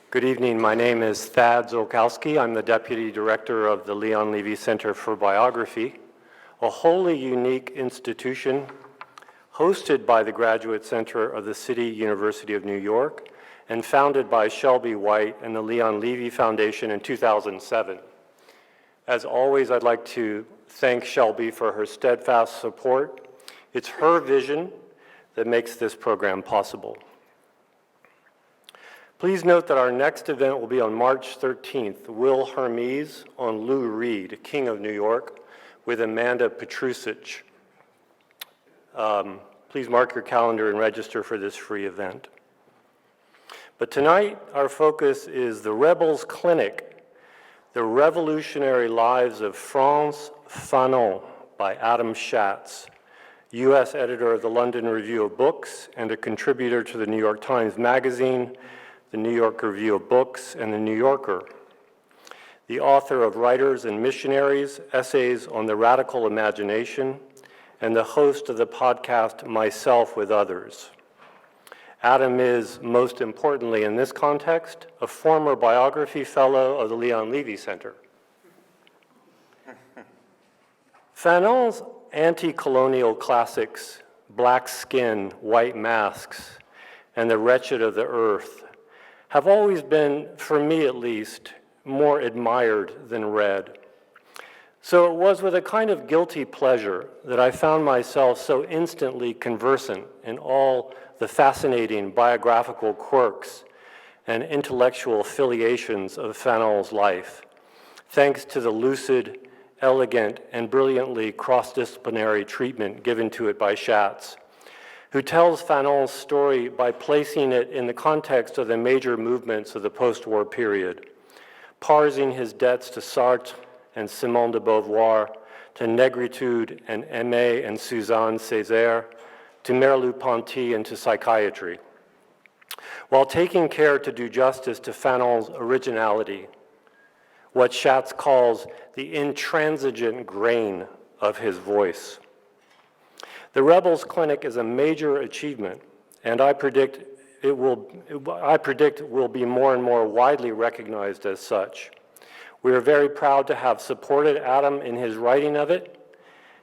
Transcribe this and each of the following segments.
Good evening. My name is Thad Zolkowski. I'm the Deputy Director of the Lyon Levy Center for Biography, a wholly unique institution hosted by the Graduate Center of the City University of New York and founded by Shelby White and the Lyon Levy Foundation in 2007. As always, I'd like to thank Shelby for her steadfast support. It's her vision that makes this program possible. Please note that our next event will be on March 13th, Will Hermes on Lou Reed, King of New York, with Amanda Petrusic. Please mark your calendar and register for this free event. But tonight, our focus is The Rebels Clinic, The Revolutionary Lives of Frantz Fanon by Adam Shatz, U.S. editor of the London Review of Books and a contributor to the New York Times Magazine, the New York Review of Books, and the New Yorker. The author of Writers and Missionaries, Essays on the Radical Imagination, and the host of the podcast Myself with Others. Adam is, most importantly in this context, a former biography fellow of the Lyon Levy Center. Fanon's anti-colonial classics, Black Skin, White Masks, and The Wretched of the Earth, have always been, for me at least, more admired than read. So it was with a kind of guilty pleasure that I found myself so instantly conversant in all the fascinating biographical quirks and intellectual affiliations of Fanon's life, thanks to the lucid, elegant, and brilliantly cross-disciplinary treatment given to it by Shatz, who tells Fanon's story by placing it in the context of the major movements of the post-war period, parsing his debts to Sartre and Simone de Beauvoir, to Negritude and Aimé and Suzanne Césaire, to Merleau-Ponty and to psychiatry, while taking care to do justice to Fanon's originality, what Shatz calls the intransigent grain of his voice. The Rebels Clinic is a major achievement, and I predict will be more and more widely recognized as such. We are very proud to have supported Adam in his writing of it,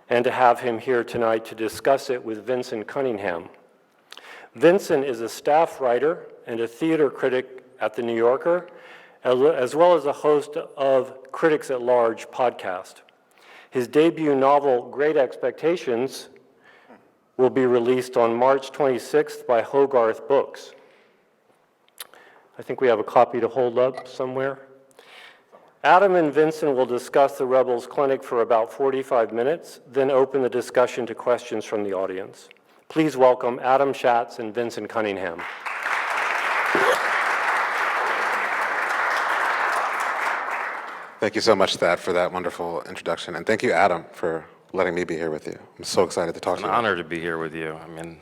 and to have him here tonight to discuss it with Vinson Cunningham. Vinson is a staff writer and a theater critic at The New Yorker, as well as a host of Critics at Large podcast. His debut novel, Great Expectations, will be released on March 26th by Hogarth Books. I think we have a copy to hold up somewhere. Adam and Vinson will discuss The Rebels Clinic for about 45 minutes, then open the discussion to questions from the audience. Please welcome Adam Shatz and Vinson Cunningham. Thank you so much, Thad, for that wonderful introduction. And thank you, Adam, for letting me be here with you. I'm so excited to talk to you. It's an honor to be here with you. I mean,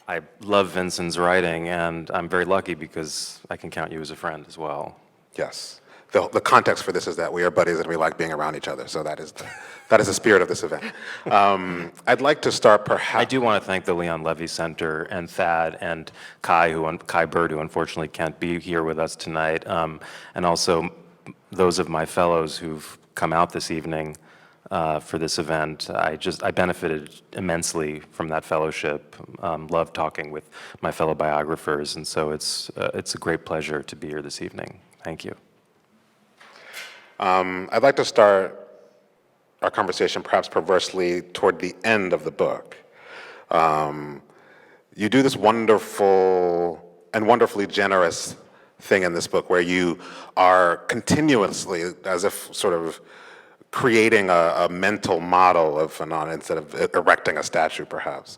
I love Vinson's writing, and I'm very lucky because I can count you as a friend as well. Yes. The context for this is that we are buddies and we like being around each other, so that is the spirit of this event. I'd like to start perhaps... I do want to thank the Lyon Levy Center and Thad and Kai Bird, who unfortunately can't be here with us tonight, and also those of my fellows who've come out this evening for this event. I benefited immensely from that fellowship, loved talking with my fellow biographers, and so it's a great pleasure to be here this evening. Thank you. I'd like to start our conversation perhaps perversely toward the end of the book. You do this wonderful and wonderfully generous thing in this book where you are continuously, as if sort of creating a mental model of Fanon instead of erecting a statue, perhaps.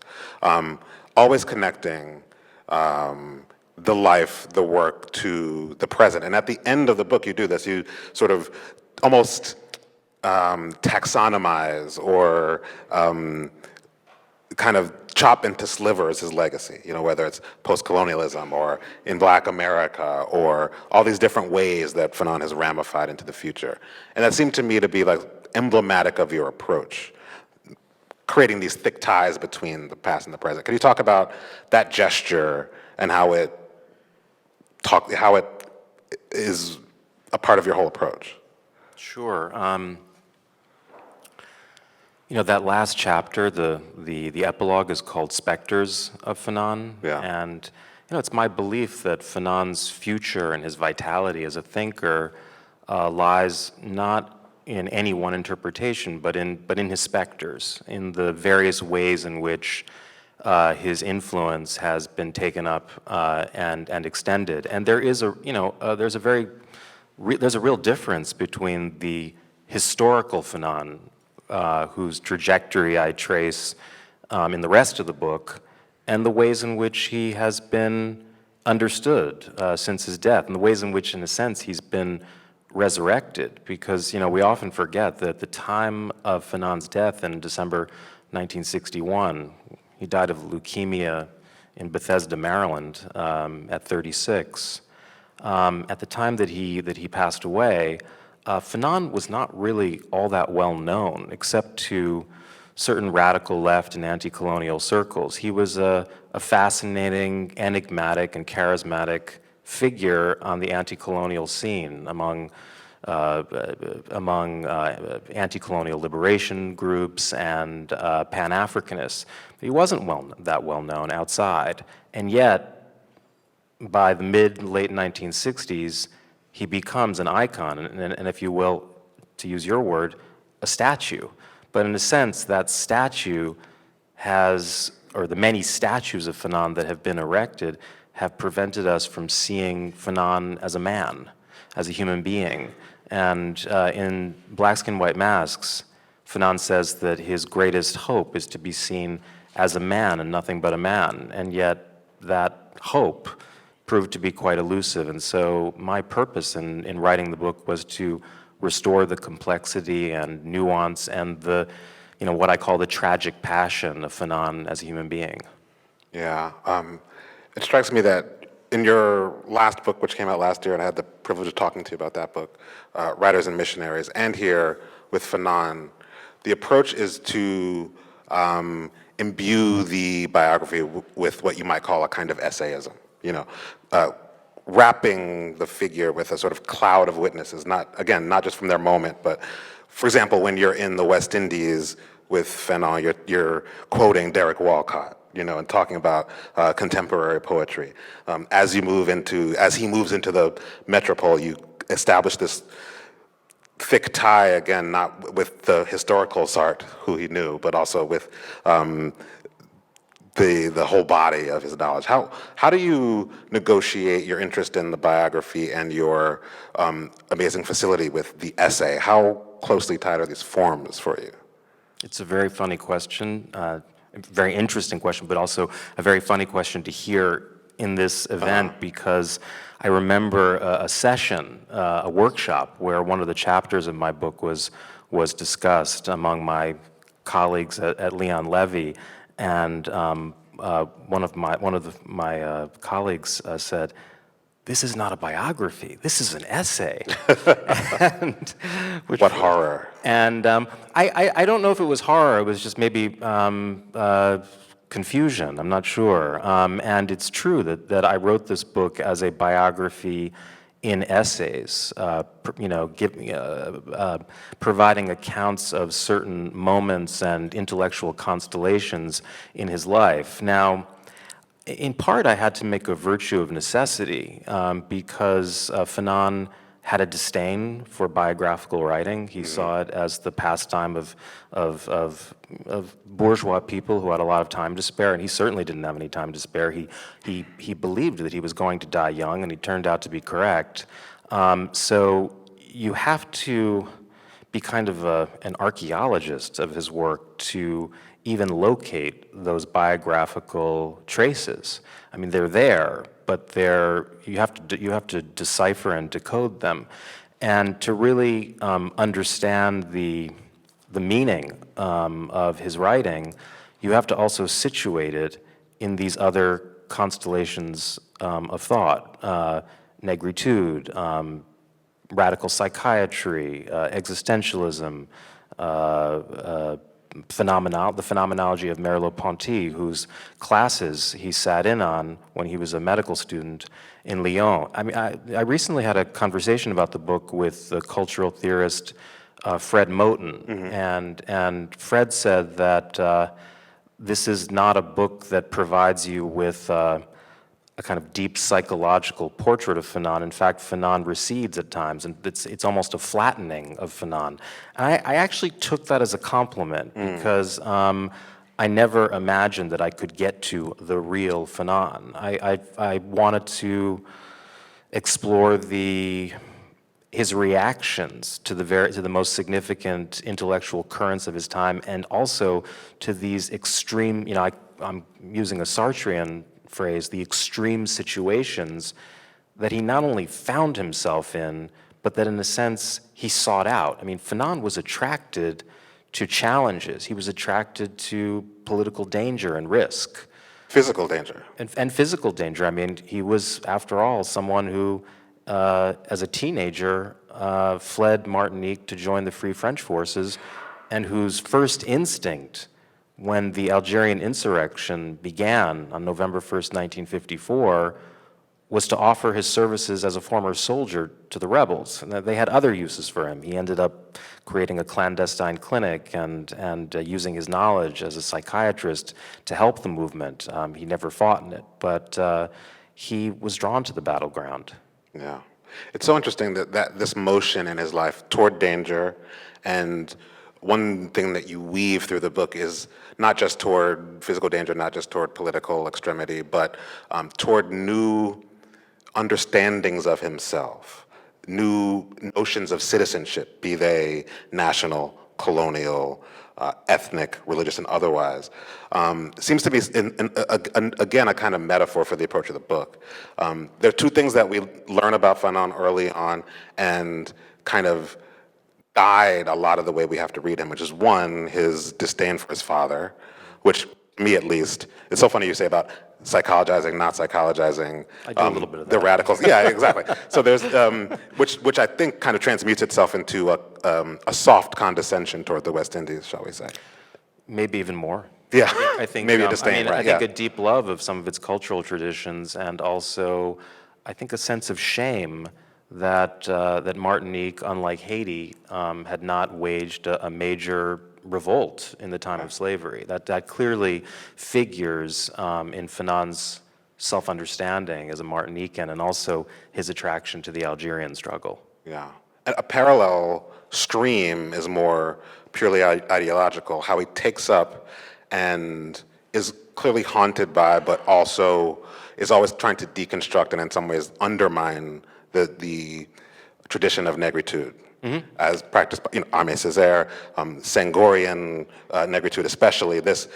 Always connecting the life, the work to the present. And at the end of the book, you do this. You sort of almost taxonomize or kind of chop into slivers his legacy, whether it's postcolonialism or in Black America or all these different ways that Fanon has ramified into the future. And that seemed to me to be like emblematic of your approach, creating these thick ties between the past and the present. Can you talk about that gesture and how it how it is a part of your whole approach. Sure. That last chapter, the epilogue is called Spectres of Fanon. Yeah. And, it's my belief that Fanon's future and his vitality as a thinker lies not in any one interpretation, but in his specters, in the various ways in which his influence has been taken up and extended. And there is there's a real difference between the historical Fanon, whose trajectory I trace in the rest of the book, and the ways in which he has been understood since his death, and the ways in which, in a sense, he's been resurrected. Because, we often forget that at the time of Fanon's death in December 1961, he died of leukemia in Bethesda, Maryland, at 36. At the time that he passed away, Fanon was not really all that well known, except to certain radical left and anti-colonial circles. He was a fascinating, enigmatic, and charismatic figure on the anti-colonial scene among anti-colonial liberation groups and Pan-Africanists. He wasn't that well known outside, and yet by the late 1960s, he becomes an icon, and if you will, to use your word, a statue. But in a sense, that statue or the many statues of Fanon that have been erected, have prevented us from seeing Fanon as a man, as a human being. And in Black Skin, White Masks, Fanon says that his greatest hope is to be seen as a man and nothing but a man. And yet that hope proved to be quite elusive. And so my purpose in writing the book was to restore the complexity and nuance and the, what I call the tragic passion of Fanon as a human being. Yeah. It strikes me that in your last book, which came out last year, and I had the privilege of talking to you about that book, Writers and Missionaries, and here with Fanon, the approach is to imbue the biography with what you might call a kind of essayism, wrapping the figure with a sort of cloud of witnesses, not just from their moment, but, for example, when you're in the West Indies with Fanon, you're quoting Derek Walcott, and talking about contemporary poetry. As he moves into the metropole, you establish this thick tie, again, not with the historical Sartre, who he knew, but also with the whole body of his knowledge. How do you negotiate your interest in the biography and your amazing facility with the essay? How closely tied are these forms for you? It's a very funny question, a very interesting question, but also a very funny question to hear in this event, because I remember a session, a workshop, where one of the chapters of my book was discussed among my colleagues at Lyon Levy, and one of my colleagues said, "This is not a biography. This is an essay." What horror! And I don't know if it was horror. It was just maybe confusion. I'm not sure. And it's true that I wrote this book as a biography in essays, providing accounts of certain moments and intellectual constellations in his life. Now, in part, I had to make a virtue of necessity because Fanon had a disdain for biographical writing. He saw it as the pastime of bourgeois people who had a lot of time to spare, and he certainly didn't have any time to spare. He believed that he was going to die young, and he turned out to be correct. So you have to be kind of an archaeologist of his work to even locate those biographical traces. I mean, they're there, but you have to decipher and decode them, and to really understand the meaning of his writing, you have to also situate it in these other constellations of thought: negritude, radical psychiatry, existentialism, the phenomenology of Merleau-Ponty, whose classes he sat in on when he was a medical student in Lyon. I mean, I recently had a conversation about the book with the cultural theorist Fred Moten, and Fred said that this is not a book that provides you with a kind of deep psychological portrait of Fanon. In fact, Fanon recedes at times, and it's almost a flattening of Fanon. And I actually took that as a compliment because I never imagined that I could get to the real Fanon. I wanted to explore his reactions to the most significant intellectual currents of his time, and also to these extreme, I'm using a Sartrean phrase, the extreme situations that he not only found himself in, but that in a sense he sought out. I mean, Fanon was attracted to challenges. He was attracted to political danger and risk. Physical danger. And physical danger. I mean, he was, after all, someone who, as a teenager, fled Martinique to join the Free French forces, and whose first instinct when the Algerian insurrection began on November 1st, 1954, was to offer his services as a former soldier to the rebels. And they had other uses for him. He ended up creating a clandestine clinic and using his knowledge as a psychiatrist to help the movement. He never fought in it, but he was drawn to the battleground. Yeah. It's so interesting that this motion in his life toward danger, and one thing that you weave through the book is not just toward physical danger, not just toward political extremity, but toward new understandings of himself, new notions of citizenship, be they national, colonial, ethnic, religious, and otherwise. Seems to be, again, a kind of metaphor for the approach of the book. There are two things that we learn about Fanon early on and kind of guide a lot of the way we have to read him, which is one, his disdain for his father, which, me at least, it's so funny you say about psychologizing, not psychologizing. I do a little bit of that. The radicals, yeah, exactly. So there's, which I think kind of transmutes itself into a soft condescension toward the West Indies, shall we say. Maybe even more. Yeah, I think, maybe a disdain, right? I think a deep love of some of its cultural traditions, and also, I think, a sense of shame that Martinique, unlike Haiti, had not waged a major revolt in the time of slavery. That clearly figures in Fanon's self-understanding as a Martinican, and also his attraction to the Algerian struggle. Yeah. A parallel stream is more purely ideological, how he takes up and is clearly haunted by, but also is always trying to deconstruct and in some ways undermine the tradition of negritude, as practiced by Aimé Césaire, Senghorian negritude especially, this,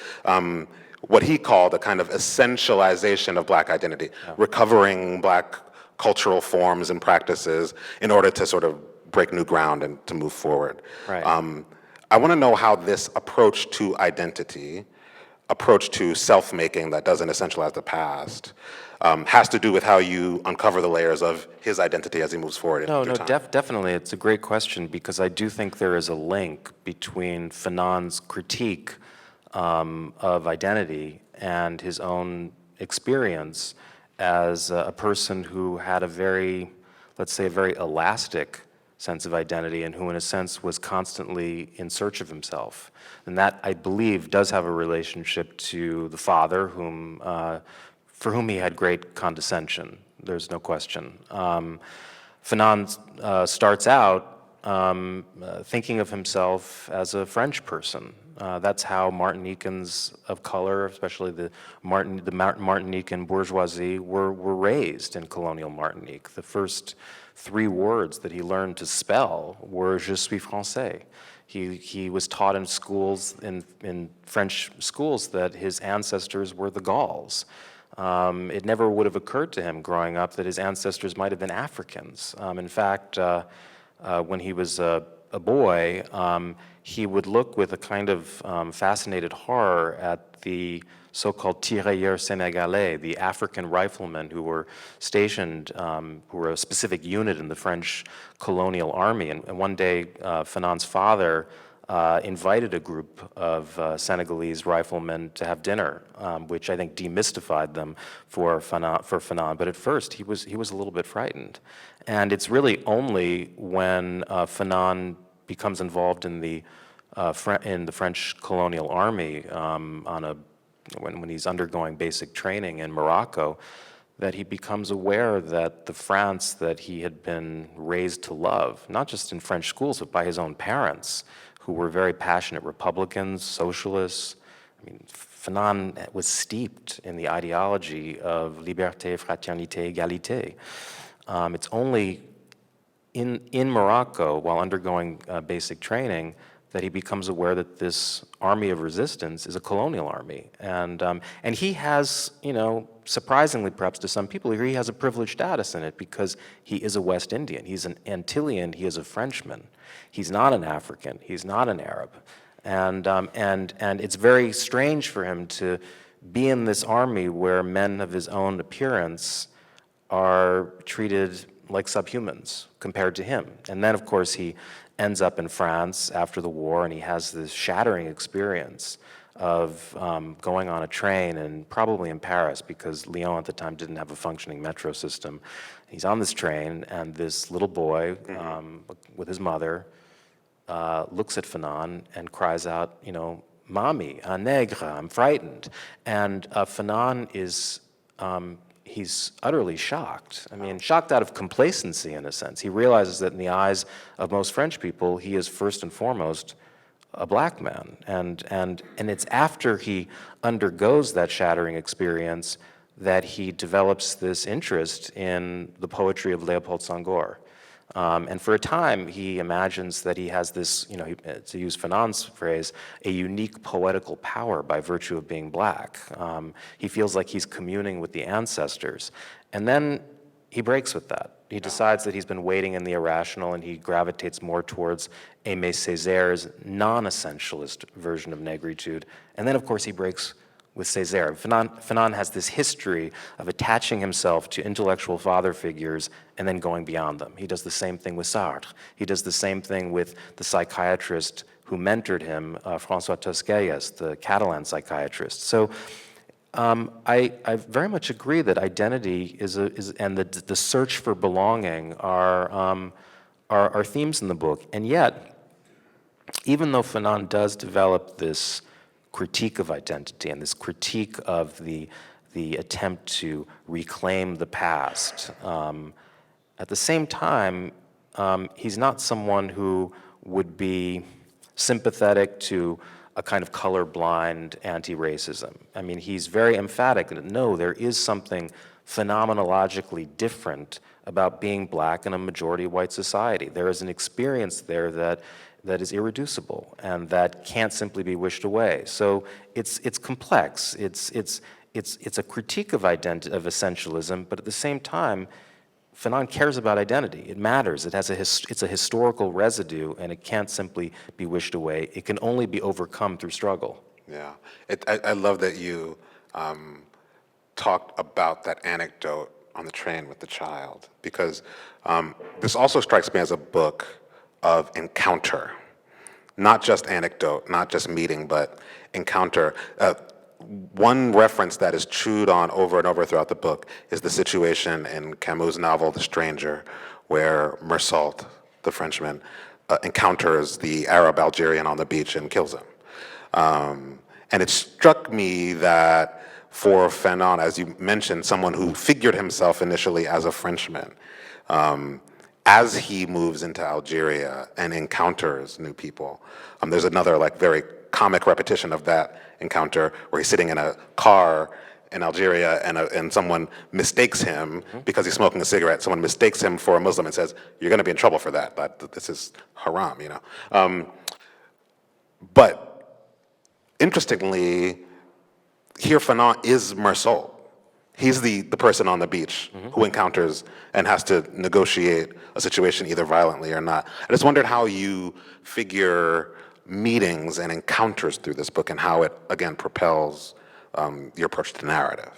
what he called a kind of essentialization of Black identity, recovering Black cultural forms and practices in order to sort of break new ground and to move forward. Right. I want to know how this approach to identity, approach to self-making that doesn't essentialize the past, has to do with how you uncover the layers of his identity as he moves forward through time. Definitely. It's a great question, because I do think there is a link between Fanon's critique of identity and his own experience as a person who had a very, let's say, a very elastic sense of identity, and who in a sense was constantly in search of himself. And that, I believe, does have a relationship to the father, for whom he had great condescension. There's no question. Fanon starts out thinking of himself as a French person. That's how Martinicans of color, especially the Martinican bourgeoisie, were raised in colonial Martinique. The first 3 words that he learned to spell were "Je suis français." He was taught in schools, in French schools, that his ancestors were the Gauls. It never would have occurred to him growing up that his ancestors might have been Africans. In fact, when he was a boy, he would look with a kind of fascinated horror at the so-called tirailleurs sénégalais, the African riflemen who were stationed, who were a specific unit in the French colonial army. And one day, Fanon's father invited a group of Senegalese riflemen to have dinner, which I think demystified them for Fanon. But at first, he was a little bit frightened, and it's really only when Fanon becomes involved in the French colonial army when he's undergoing basic training in Morocco, that he becomes aware that the France that he had been raised to love, not just in French schools, but by his own parents, who were very passionate Republicans, socialists. I mean, Fanon was steeped in the ideology of liberté, fraternité, égalité. It's only in Morocco, while undergoing basic training, that he becomes aware that this army of resistance is a colonial army. And he has, surprisingly perhaps to some people, he has a privileged status in it because he is a West Indian. He's an Antillean, he is a Frenchman. He's not an African, he's not an Arab. And it's very strange for him to be in this army where men of his own appearance are treated like subhumans compared to him. And then, of course, he ends up in France after the war, and he has this shattering experience of going on a train, and probably in Paris, because Lyon at the time didn't have a functioning metro system. He's on this train, and this little boy with his mother looks at Fanon and cries out, "Mommy, un nègre, I'm frightened." And Fanon is he's utterly shocked. I mean, shocked out of complacency, in a sense. He realizes that in the eyes of most French people, he is first and foremost a black man. And it's after he undergoes that shattering experience that he develops this interest in the poetry of Léopold Senghor. And for a time, he imagines that he has this, to use Fanon's phrase, a unique poetical power by virtue of being black. He feels like he's communing with the ancestors. And then he breaks with that. He decides that he's been waiting in the irrational, and he gravitates more towards Aimé Césaire's non-essentialist version of negritude. And then, of course, he breaks with Césaire. Fanon has this history of attaching himself to intellectual father figures and then going beyond them. He does the same thing with Sartre. He does the same thing with the psychiatrist who mentored him, François Tosquelles, the Catalan psychiatrist. So I very much agree that identity and the search for belonging are themes in the book. And yet, even though Fanon does develop this critique of identity and this critique of the attempt to reclaim the past, at the same time, he's not someone who would be sympathetic to a kind of colorblind anti-racism. I mean, he's very emphatic that no, there is something phenomenologically different about being black in a majority white society. There is an experience there that is irreducible and that can't simply be wished away. So it's complex. It's a critique of essentialism, but at the same time, Fanon cares about identity. It matters. It's a historical residue, and it can't simply be wished away. It can only be overcome through struggle. Yeah, I love that you talked about that anecdote on the train with the child, because this also strikes me as a book of encounter, not just anecdote, not just meeting, but encounter. One reference that is chewed on over and over throughout the book is the situation in Camus' novel, The Stranger, where Mersault, the Frenchman, encounters the Arab Algerian on the beach and kills him. And it struck me that for Fanon, as you mentioned, someone who figured himself initially as a Frenchman, as he moves into Algeria and encounters new people, there's another very comic repetition of that encounter where he's sitting in a car in Algeria and someone mistakes him because he's smoking a cigarette. Someone mistakes him for a Muslim and says, "You're going to be in trouble for that. This is haram," But interestingly, here Fanon is Mersault. He's the person on the beach who encounters and has to negotiate a situation either violently or not. I just wondered how you figure meetings and encounters through this book and how it, again, propels your approach to narrative.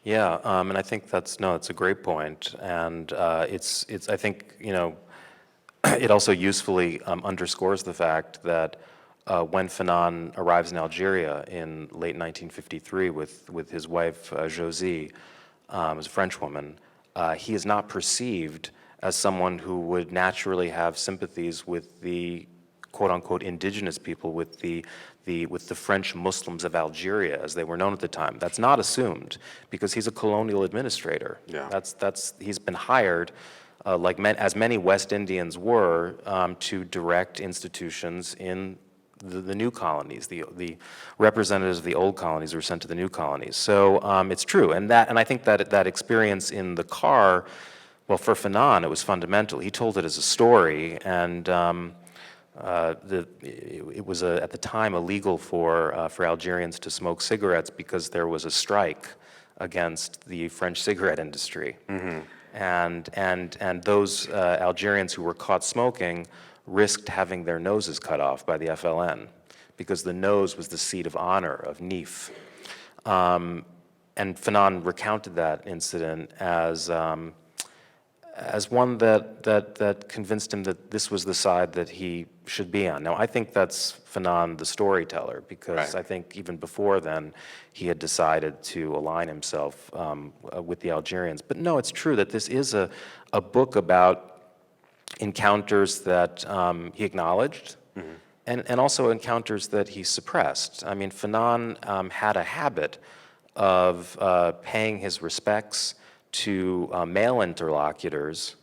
Yeah, and I think it's a great point. And it's I think, it also usefully underscores the fact that when Fanon arrives in Algeria in late 1953 with his wife Josie, as a French woman, he is not perceived as someone who would naturally have sympathies with the quote-unquote indigenous people, with the French Muslims of Algeria, as they were known at the time. That's not assumed, because he's a colonial administrator. Yeah. He's been hired, as many West Indians were, to direct institutions in the new colonies. The representatives of the old colonies were sent to the new colonies. So it's true, and I think that experience in the car, well, for Fanon, it was fundamental. He told it as a story, and it was at the time illegal for Algerians to smoke cigarettes because there was a strike against the French cigarette industry. Mm-hmm. And those Algerians who were caught smoking risked having their noses cut off by the FLN, because the nose was the seat of honor, of Nif. And Fanon recounted that incident as one that convinced him that this was the side that he should be on. Now, I think that's Fanon the storyteller, because I think even before then, he had decided to align himself with the Algerians. But no, it's true that this is a book about encounters that he acknowledged, mm-hmm. and also encounters that he suppressed. I mean, Fanon had a habit of paying his respects to male interlocutors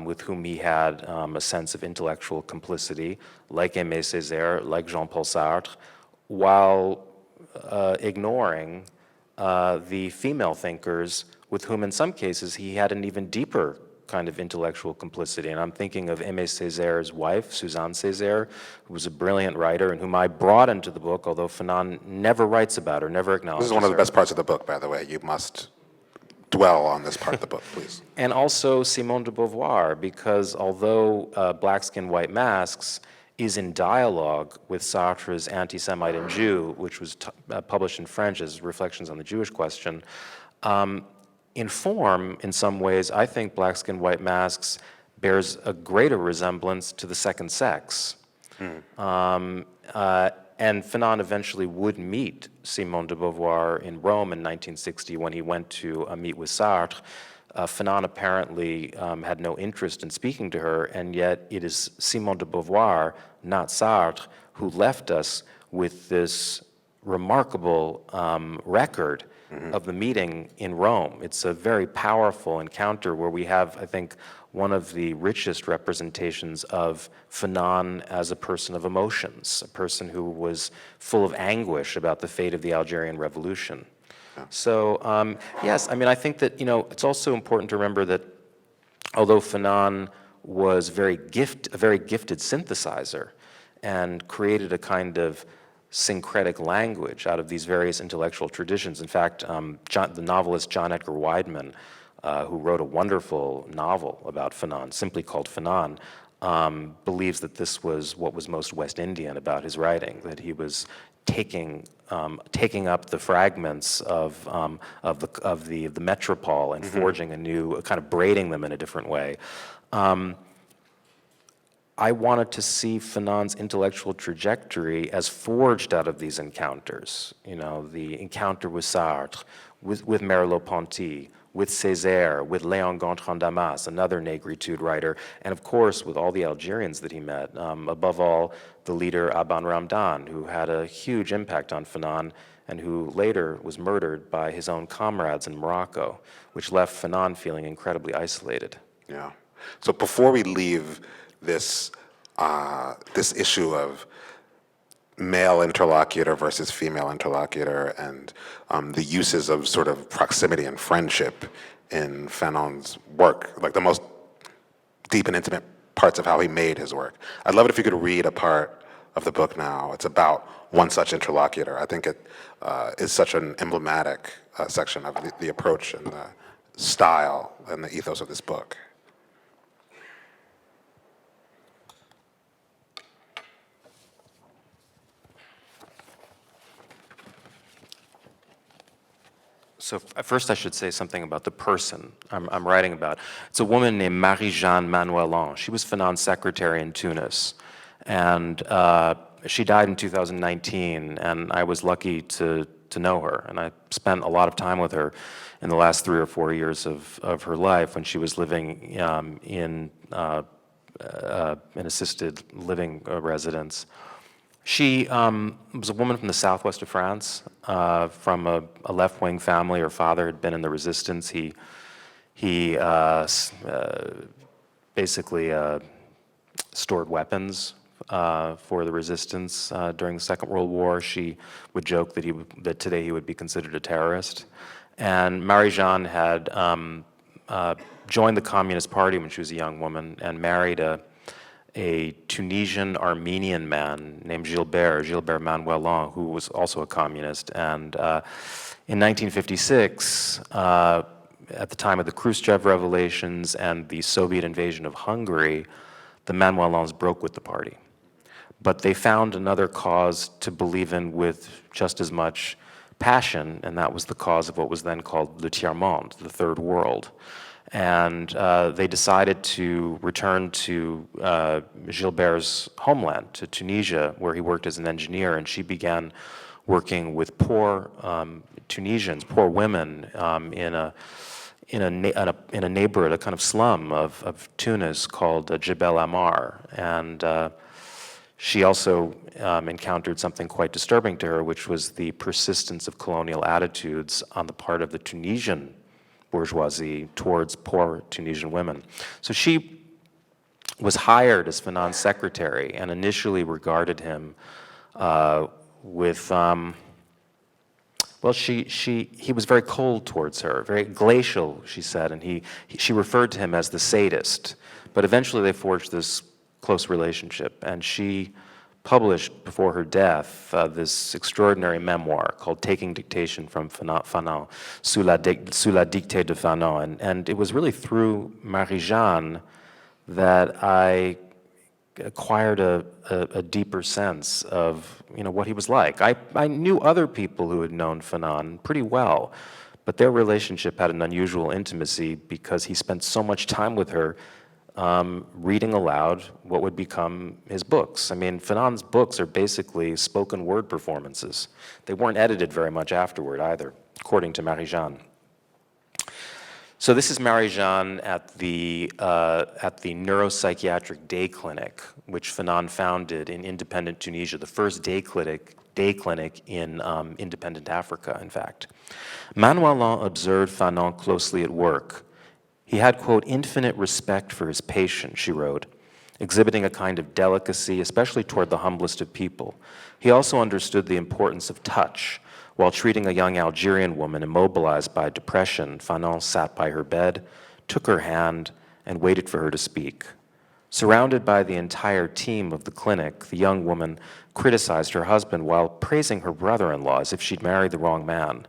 with whom he had a sense of intellectual complicity, like Aimé Césaire, like Jean-Paul Sartre, while ignoring the female thinkers with whom, in some cases, he had an even deeper kind of intellectual complicity. And I'm thinking of Aimé Césaire's wife, Suzanne Césaire, who was a brilliant writer and whom I brought into the book, although Fanon never writes about her, never acknowledges This is one of the her. best parts of the book, by the way. You must dwell on this part of the book, please. And also Simone de Beauvoir, because although Black Skin, White Masks is in dialogue with Sartre's Anti-Semite and Jew, which was published in French as Reflections on the Jewish Question, in form, in some ways, I think Black Skin, White Masks bears a greater resemblance to The Second Sex. And Fanon eventually would meet Simone de Beauvoir in Rome in 1960 when he went to meet with Sartre. Fanon apparently had no interest in speaking to her, and yet it is Simone de Beauvoir, not Sartre, who left us with this remarkable record of the meeting in Rome. It's a very powerful encounter where we have, I think, one of the richest representations of Fanon as a person of emotions, a person who was full of anguish about the fate of the Algerian Revolution. Yeah. So, yes, I mean, I think that, it's also important to remember that although Fanon was a very gifted synthesizer and created a kind of syncretic language out of these various intellectual traditions. In fact, the novelist John Edgar Wideman, who wrote a wonderful novel about Fanon, simply called Fanon, believes that this was what was most West Indian about his writing, that he was taking up the fragments of the metropole and forging a new, kind of braiding them in a different way. I wanted to see Fanon's intellectual trajectory as forged out of these encounters. The encounter with Sartre, with Merleau-Ponty, with Césaire, with Léon Gontran-Damas, another Negritude writer, and of course with all the Algerians that he met, above all the leader Aban Ramdan, who had a huge impact on Fanon and who later was murdered by his own comrades in Morocco, which left Fanon feeling incredibly isolated. Yeah. So before we leave this issue of male interlocutor versus female interlocutor and the uses of sort of proximity and friendship in Fanon's work, like the most deep and intimate parts of how he made his work. I'd love it if you could read a part of the book now. It's about one such interlocutor. I think it is such an emblematic section of the approach and the style and the ethos of this book. First I should say something about the person I'm writing about. It's a woman named Marie-Jeanne Manuellan. She was Fanon's secretary in Tunis. And she died in 2019, and I was lucky to know her. And I spent a lot of time with her in the last 3 or 4 years of her life when she was living in an assisted living residence. She was a woman from the southwest of France, from a left-wing family. Her father had been in the resistance. He basically stored weapons for the resistance during the Second World War. She would joke that today he would be considered a terrorist. And Marie-Jeanne had joined the Communist Party when she was a young woman and married a Tunisian Armenian man named Gilbert Manuellan, who was also a communist. And in 1956, at the time of the Khrushchev revelations and the Soviet invasion of Hungary, the Manuellans broke with the party. But they found another cause to believe in with just as much passion, and that was the cause of what was then called le tiers-monde, the third world. And they decided to return to Gilbert's homeland, to Tunisia, where he worked as an engineer, and she began working with poor Tunisians, poor women in a neighborhood, a kind of slum of Tunis called Jebel Ammar. And she also encountered something quite disturbing to her, which was the persistence of colonial attitudes on the part of the Tunisian bourgeoisie towards poor Tunisian women. So she was hired as Fanon's secretary and initially regarded him with, well, he was very cold towards her, very glacial, she said, and she referred to him as the sadist. But eventually they forged this close relationship, and she published before her death this extraordinary memoir called Taking Dictation from Fanon, Sous la dictée de Fanon. And it was really through Marie-Jeanne that I acquired a deeper sense of what he was like. I knew other people who had known Fanon pretty well, but their relationship had an unusual intimacy because he spent so much time with her reading aloud what would become his books. I mean, Fanon's books are basically spoken word performances. They weren't edited very much afterward either, according to Marie-Jeanne. So this is Marie-Jeanne at the neuropsychiatric day clinic, which Fanon founded in independent Tunisia, the first day clinic in independent Africa, in fact. Manuellan observed Fanon closely at work. He had, quote, infinite respect for his patient, she wrote, exhibiting a kind of delicacy, especially toward the humblest of people. He also understood the importance of touch. While treating a young Algerian woman immobilized by depression, Fanon sat by her bed, took her hand, and waited for her to speak. Surrounded by the entire team of the clinic, the young woman criticized her husband while praising her brother-in-law as if she'd married the wrong man.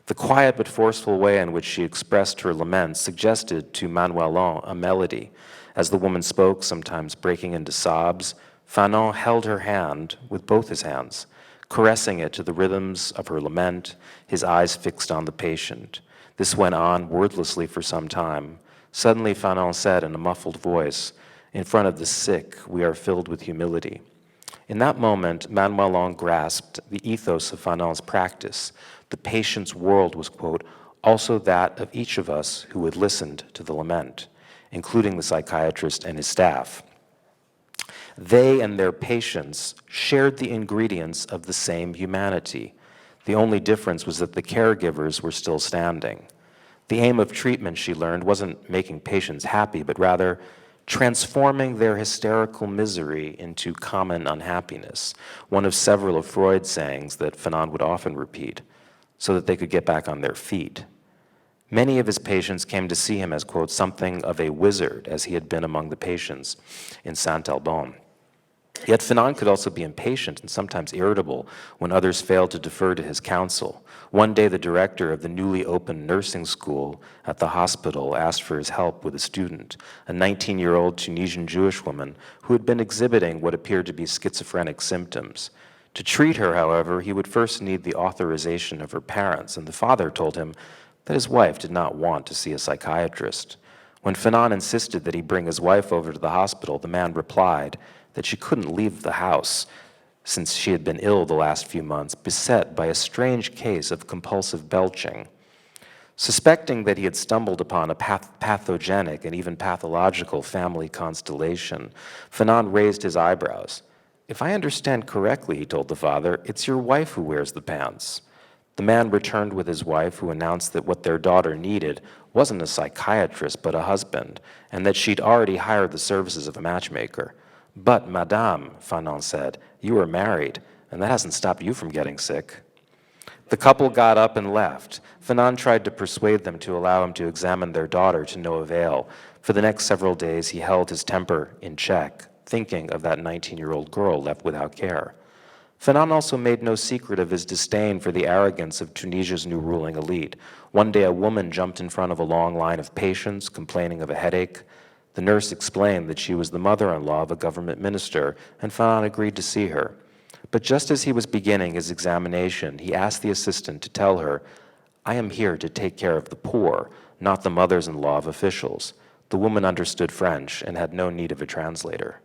The quiet but forceful way in which she expressed her laments suggested to Manuellan a melody. As the woman spoke, sometimes breaking into sobs, Fanon held her hand with both his hands, caressing it to the rhythms of her lament, his eyes fixed on the patient. This went on wordlessly for some time. Suddenly Fanon said in a muffled voice, "In front of the sick, we are filled with humility." In that moment, Manuellan grasped the ethos of Fanon's practice. The patient's world was, quote, also that of each of us who had listened to the lament, including the psychiatrist and his staff. They and their patients shared the ingredients of the same humanity. The only difference was that the caregivers were still standing. The aim of treatment, she learned, wasn't making patients happy, but rather transforming their hysterical misery into common unhappiness, one of several of Freud's sayings that Fanon would often repeat, so that they could get back on their feet. Many of his patients came to see him as, quote, something of a wizard, as he had been among the patients in Saint-Alban. Yet Fanon could also be impatient and sometimes irritable when others failed to defer to his counsel. One day, the director of the newly opened nursing school at the hospital asked for his help with a student, a 19-year-old Tunisian Jewish woman who had been exhibiting what appeared to be schizophrenic symptoms. To treat her, however, he would first need the authorization of her parents, and the father told him that his wife did not want to see a psychiatrist. When Fanon insisted that he bring his wife over to the hospital, the man replied that she couldn't leave the house since she had been ill the last few months, beset by a strange case of compulsive belching. Suspecting that he had stumbled upon a pathogenic and even pathological family constellation, Fanon raised his eyebrows. "If I understand correctly," he told the father, "it's your wife who wears the pants." The man returned with his wife, who announced that what their daughter needed wasn't a psychiatrist but a husband, and that she'd already hired the services of a matchmaker. "But, Madame," Fanon said, "you are married, and that hasn't stopped you from getting sick." The couple got up and left. Fanon tried to persuade them to allow him to examine their daughter, to no avail. For the next several days, he held his temper in check, thinking of that 19-year-old girl left without care. Fanon also made no secret of his disdain for the arrogance of Tunisia's new ruling elite. One day, a woman jumped in front of a long line of patients, complaining of a headache. The nurse explained that she was the mother-in-law of a government minister, and Fanon agreed to see her. But just as he was beginning his examination, he asked the assistant to tell her, "I am here to take care of the poor, not the mothers-in-law of officials." The woman understood French and had no need of a translator.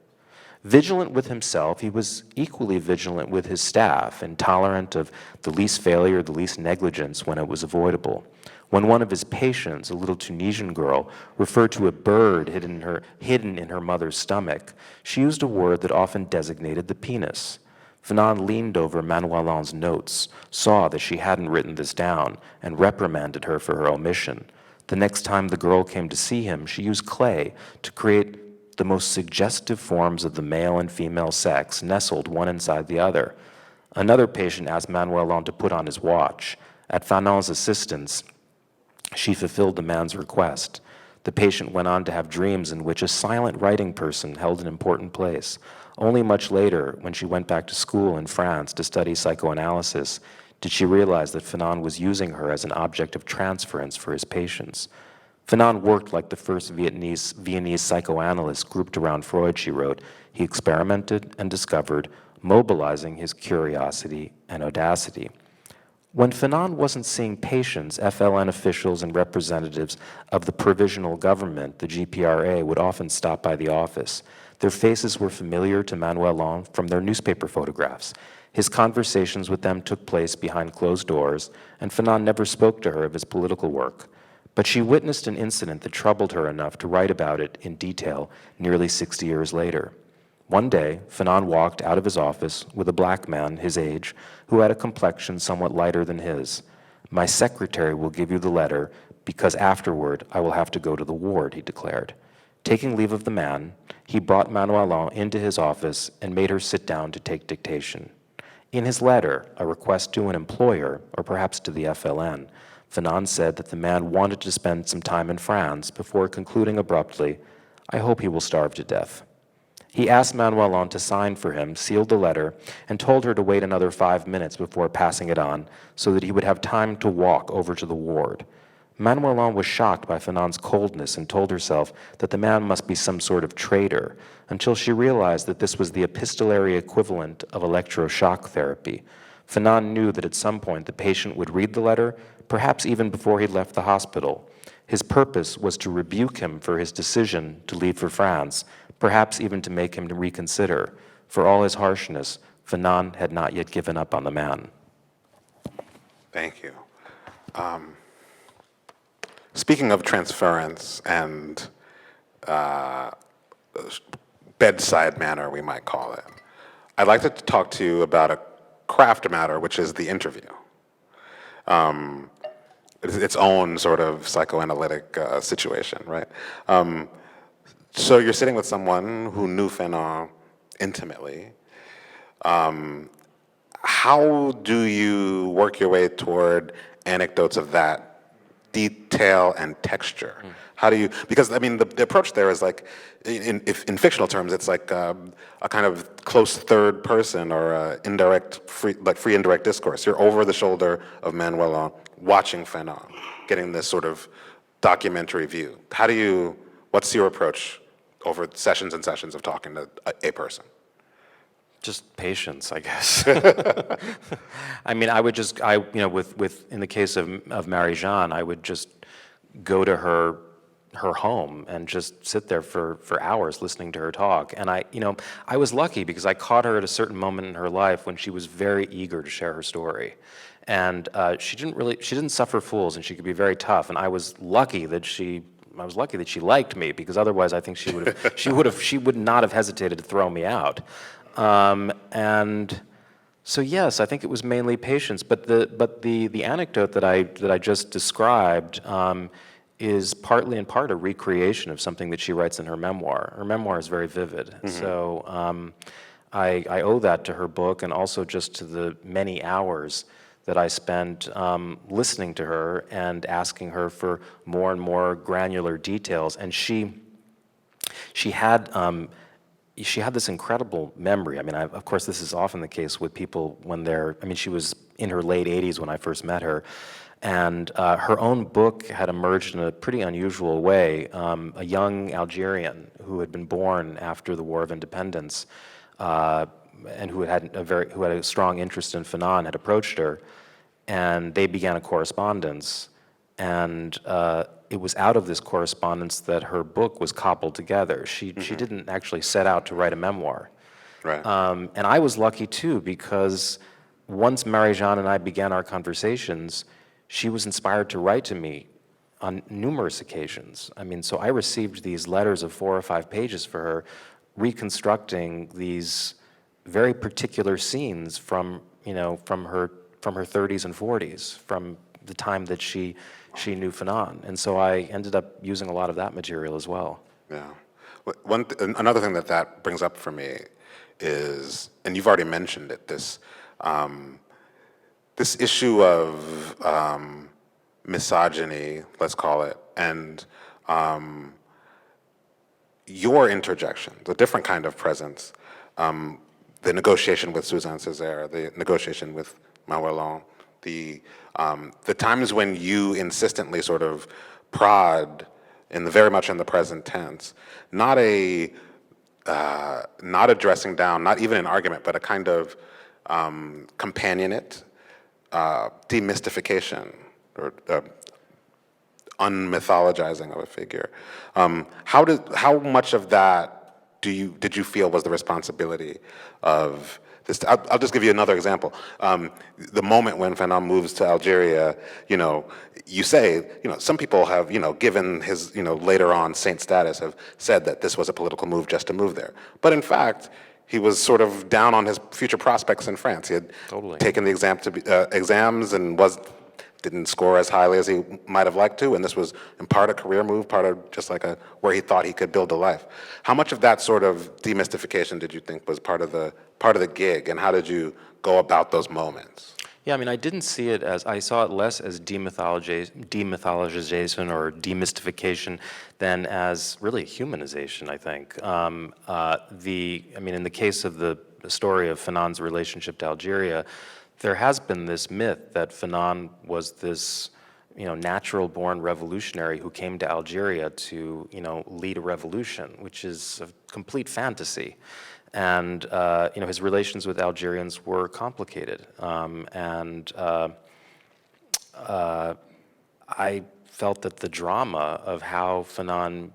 Vigilant with himself, he was equally vigilant with his staff, intolerant of the least failure, the least negligence when it was avoidable. When one of his patients, a little Tunisian girl, referred to a bird hidden in her mother's stomach, she used a word that often designated the penis. Fanon leaned over Manuellan's notes, saw that she hadn't written this down, and reprimanded her for her omission. The next time the girl came to see him, she used clay to create the most suggestive forms of the male and female sex, nestled one inside the other. Another patient asked Manuellan to put on his watch. At Fanon's insistence, she fulfilled the man's request. The patient went on to have dreams in which a silent writing person held an important place. Only much later, when she went back to school in France to study psychoanalysis, did she realize that Fanon was using her as an object of transference for his patients. Fanon worked like the first Viennese psychoanalyst grouped around Freud, she wrote. He experimented and discovered, mobilizing his curiosity and audacity. When Fanon wasn't seeing patients, FLN officials and representatives of the provisional government, the GPRA, would often stop by the office. Their faces were familiar to Manuellan from their newspaper photographs. His conversations with them took place behind closed doors, and Fanon never spoke to her of his political work. But she witnessed an incident that troubled her enough to write about it in detail nearly 60 years later. One day, Fanon walked out of his office with a black man his age who had a complexion somewhat lighter than his. "My secretary will give you the letter because afterward I will have to go to the ward," he declared. Taking leave of the man, he brought Manuellan into his office and made her sit down to take dictation. In his letter, a request to an employer, or perhaps to the FLN, Fanon said that the man wanted to spend some time in France before concluding abruptly, "I hope he will starve to death." He asked Manuellan to sign for him, sealed the letter, and told her to wait another 5 minutes before passing it on so that he would have time to walk over to the ward. Manuellan was shocked by Fanon's coldness and told herself that the man must be some sort of traitor, until she realized that this was the epistolary equivalent of electroshock therapy. Fanon knew that at some point the patient would read the letter, perhaps even before he left the hospital. His purpose was to rebuke him for his decision to leave for France, perhaps even to make him reconsider. For all his harshness, Fanon had not yet given up on the man. Thank you. Speaking of transference and bedside manner, we might call it, I'd like to talk to you about a craft matter, which is the interview. Its own sort of psychoanalytic situation, right? So you're sitting with someone who knew Fanon intimately. How do you work your way toward anecdotes of that detail and texture? How do you, because I mean, the approach there is like, in fictional terms, it's like a kind of close third person or free indirect discourse. You're over the shoulder of Manuellan, watching Fanon, getting this sort of documentary view. What's your approach over sessions and sessions of talking to a person? Just patience, I guess. I mean, with in the case of Marie-Jeanne, I would just go to her home and just sit there for hours listening to her talk. And I was lucky because I caught her at a certain moment in her life when she was very eager to share her story. And she didn't suffer fools, and she could be very tough. And I was lucky that she liked me, because otherwise I think she would not have hesitated to throw me out. And so yes, I think it was mainly patience. But the anecdote that I just described is partly in part a recreation of something that she writes in her memoir. Her memoir is very vivid. Mm-hmm. So I owe that to her book, and also just to the many hours that I spent listening to her and asking her for more and more granular details. And she had this incredible memory. I mean, of course, this is often the case with people when she was in her late 80s when I first met her. And her own book had emerged in a pretty unusual way. A young Algerian who had been born after the War of Independence, and who had a strong interest in Fanon, had approached her, and they began a correspondence. And it was out of this correspondence that her book was cobbled together. She didn't actually set out to write a memoir. Right. And I was lucky too, because once Marie-Jeanne and I began our conversations, she was inspired to write to me on numerous occasions. I mean, so I received these letters of 4 or 5 pages for her, reconstructing these very particular scenes from her 30s and 40s, from the time that she knew Fanon. And so I ended up using a lot of that material as well. Yeah. Another thing that brings up for me is, and you've already mentioned it, this issue of misogyny, let's call it, and your interjection, the different kind of presence, the negotiation with Suzanne Césaire, the negotiation with Manuellan, the times when you insistently sort of prod very much in the present tense, not addressing down, not even an argument, but a kind of companionate, demystification, or unmythologizing of a figure. How much of that did you feel was the responsibility of this? I'll just give you another example. The moment when Fanon moves to Algeria, you say, some people have, given his, later on saint status, have said that this was a political move just to move there. But in fact, he was sort of down on his future prospects in France. He had taken the exams and didn't score as highly as he might have liked to, and this was in part a career move, part of just like where he thought he could build a life. How much of that sort of demystification did you think was part of the gig, and how did you go about those moments? Yeah, I mean, I saw it less as demythologization or demystification than as really humanization, I think. In the case of the story of Fanon's relationship to Algeria, there has been this myth that Fanon was this, natural-born revolutionary who came to Algeria to, lead a revolution, which is a complete fantasy. And his relations with Algerians were complicated, I felt that the drama of how Fanon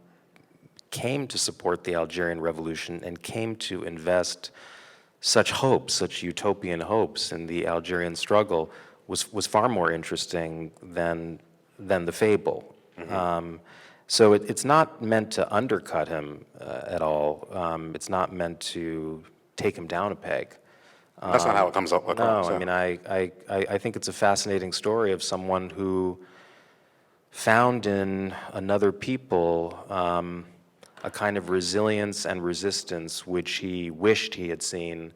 came to support the Algerian revolution and came to invest such utopian hopes in the Algerian struggle was far more interesting than the fable. Mm-hmm. So it's not meant to undercut him at all. It's not meant to take him down a peg. That's not how it comes up. No, I mean, I think it's a fascinating story of someone who found in another people a kind of resilience and resistance which he wished he had seen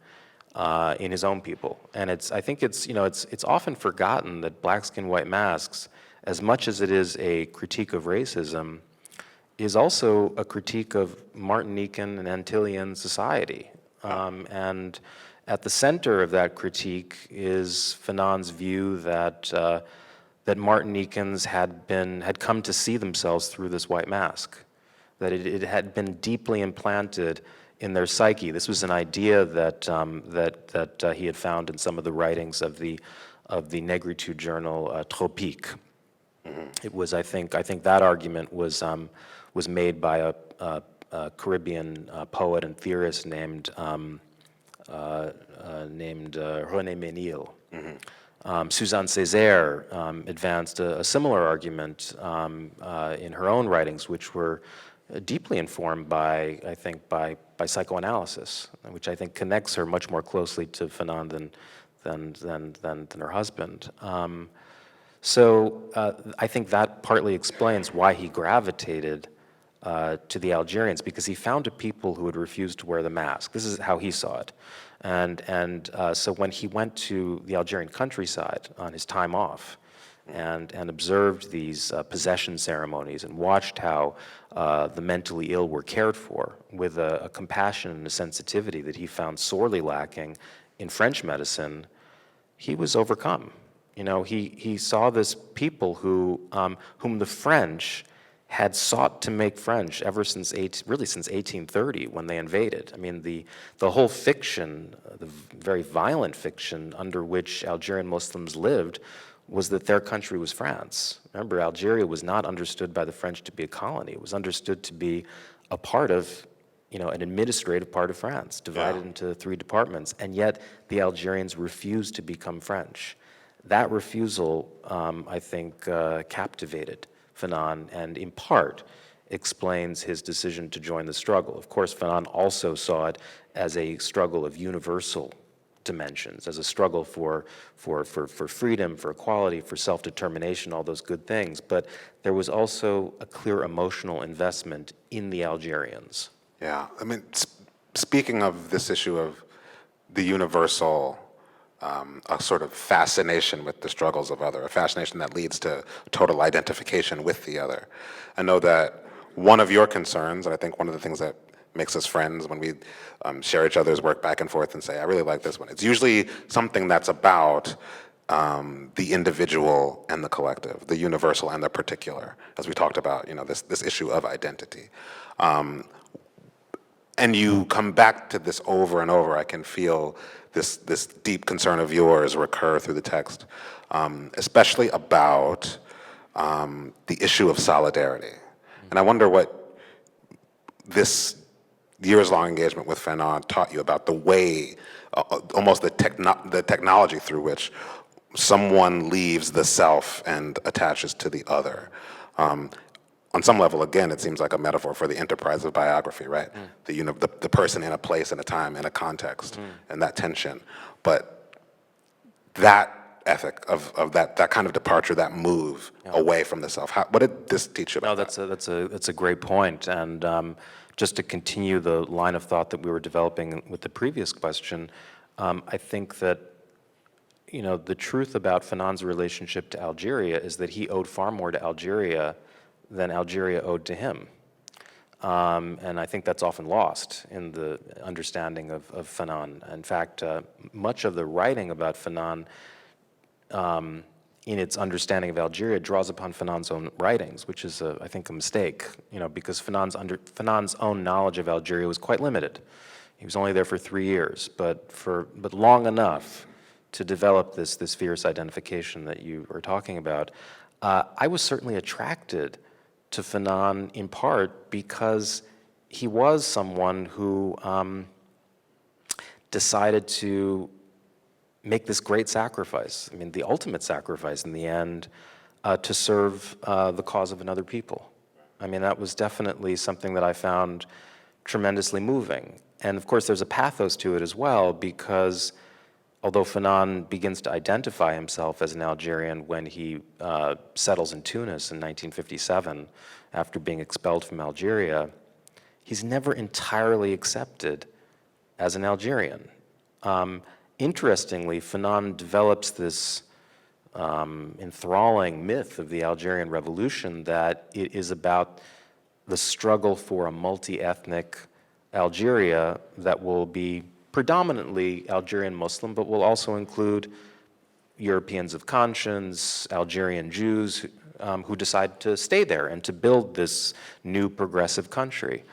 in his own people. And I think it's often forgotten that Black Skin, White Masks, as much as it is a critique of racism, is also a critique of Martinican and Antillean society. And at the center of that critique is Fanon's view that Martinicans had come to see themselves through this white mask, that it had been deeply implanted in their psyche. This was an idea that he had found in some of the writings of the Negritude journal Tropique. It was, I think that argument was made by a Caribbean poet and theorist named René Ménil. Suzanne Césaire advanced a similar argument in her own writings, which were deeply informed by psychoanalysis, which I think connects her much more closely to Fanon than her husband. So I think that partly explains why he gravitated to the Algerians, because he found a people who had refused to wear the mask. This is how he saw it. And so when he went to the Algerian countryside on his time off and observed these possession ceremonies and watched how the mentally ill were cared for with a compassion and a sensitivity that he found sorely lacking in French medicine, he was overcome. You know, he saw this people whom the French had sought to make French ever since since 1830 when they invaded. I mean, the whole fiction, the very violent fiction under which Algerian Muslims lived, was that their country was France. Remember, Algeria was not understood by the French to be a colony. It was understood to be a part of, an administrative part of France, divided into 3 departments, and yet the Algerians refused to become French. That refusal, I think, captivated Fanon, and in part explains his decision to join the struggle. Of course, Fanon also saw it as a struggle of universal dimensions, as a struggle for freedom, for equality, for self-determination, all those good things. But there was also a clear emotional investment in the Algerians. Yeah, I mean, speaking of this issue of the universal, a sort of fascination with the struggles of other, a fascination that leads to total identification with the other. I know that one of your concerns, and I think one of the things that makes us friends when we share each other's work back and forth and say, I really like this one. It's usually something that's about the individual and the collective, the universal and the particular, as we talked about, this issue of identity. And you come back to this over and over. I can feel this deep concern of yours recur through the text, especially about the issue of solidarity. And I wonder what this years-long engagement with Fanon taught you about the way, almost the technology through which someone leaves the self and attaches to the other. On some level, again, it seems like a metaphor for the enterprise of biography, right? The person in a place, in a time, in a context, and that tension. But that ethic of that kind of departure, that move away from the self, what did this teach you about that's a great point. And just to continue the line of thought that we were developing with the previous question, I think that the truth about Fanon's relationship to Algeria is that he owed far more to Algeria than Algeria owed to him. And I think that's often lost in the understanding of Fanon. In fact, much of the writing about Fanon in its understanding of Algeria draws upon Fanon's own writings, which is, I think, a mistake, because Fanon's own knowledge of Algeria was quite limited. He was only there for 3 years, but long enough to develop this fierce identification that you were talking about. I was certainly attracted to Fanon in part because he was someone who decided to make this great sacrifice, I mean, the ultimate sacrifice in the end, to serve the cause of another people. I mean, that was definitely something that I found tremendously moving. And of course, there's a pathos to it as well, because although Fanon begins to identify himself as an Algerian when he settles in Tunis in 1957, after being expelled from Algeria, he's never entirely accepted as an Algerian. Interestingly, Fanon develops this enthralling myth of the Algerian Revolution that it is about the struggle for a multi-ethnic Algeria that will be predominantly Algerian Muslim, but will also include Europeans of conscience, Algerian Jews who decide to stay there and to build this new progressive country.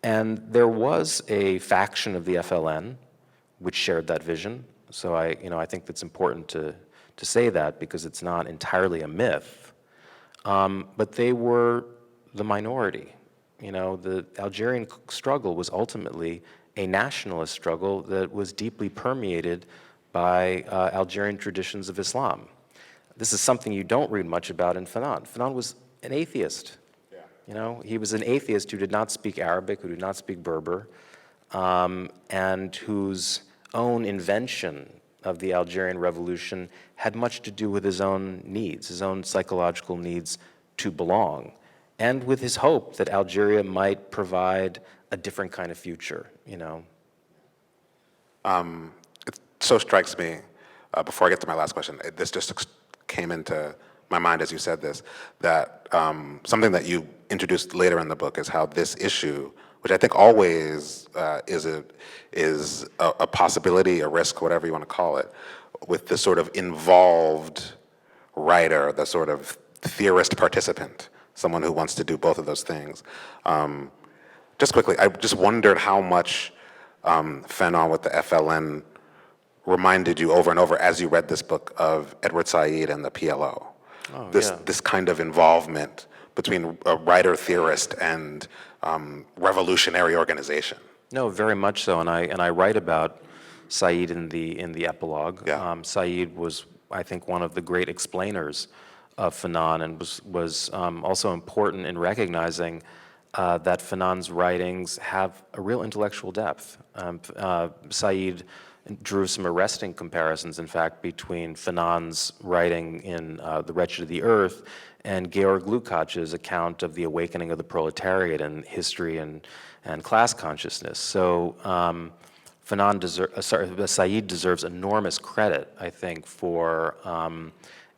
And there was a faction of the FLN which shared that vision. So I think that's important to say that because it's not entirely a myth. But they were the minority. The Algerian struggle was ultimately a nationalist struggle that was deeply permeated by Algerian traditions of Islam. This is something you don't read much about in Fanon. Fanon was an atheist. He was an atheist who did not speak Arabic, who did not speak Berber, and whose own invention of the Algerian Revolution had much to do with his own needs, his own psychological needs to belong, and with his hope that Algeria might provide a different kind of future, It so strikes me, before I get to my last question, this just came into my mind as you said this, that something that you introduced later in the book is how this issue, which I think always is a possibility, a risk, whatever you want to call it, with the sort of involved writer, the sort of theorist participant, someone who wants to do both of those things. Just quickly, I just wondered how much Fanon with the FLN reminded you over and over as you read this book of Edward Said and the PLO. This kind of involvement between a writer-theorist and revolutionary organization. No, very much so, and I write about Said in the epilogue. Yeah. Said was, I think, one of the great explainers of Fanon, and was also important in recognizing that Fanon's writings have a real intellectual depth. Said drew some arresting comparisons, in fact, between Fanon's writing in The Wretched of the Earth and Georg Lukács's account of the awakening of the proletariat and history and class consciousness. So Said deserves enormous credit, I think, for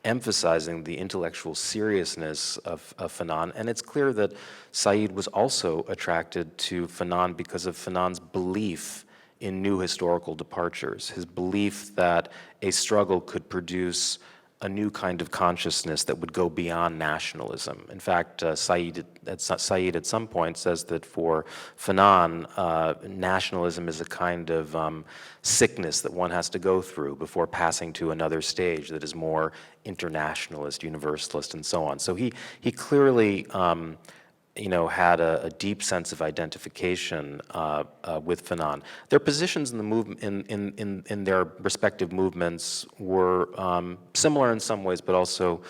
emphasizing the intellectual seriousness of Fanon. And it's clear that Said was also attracted to Fanon because of Fanon's belief in new historical departures, his belief that a struggle could produce a new kind of consciousness that would go beyond nationalism. In fact, Said at some point says that for Fanon, nationalism is a kind of sickness that one has to go through before passing to another stage that is more internationalist, universalist, and so on. So he clearly had a deep sense of identification with Fanon. Their positions in the movement, in their respective movements, were similar in some ways, but also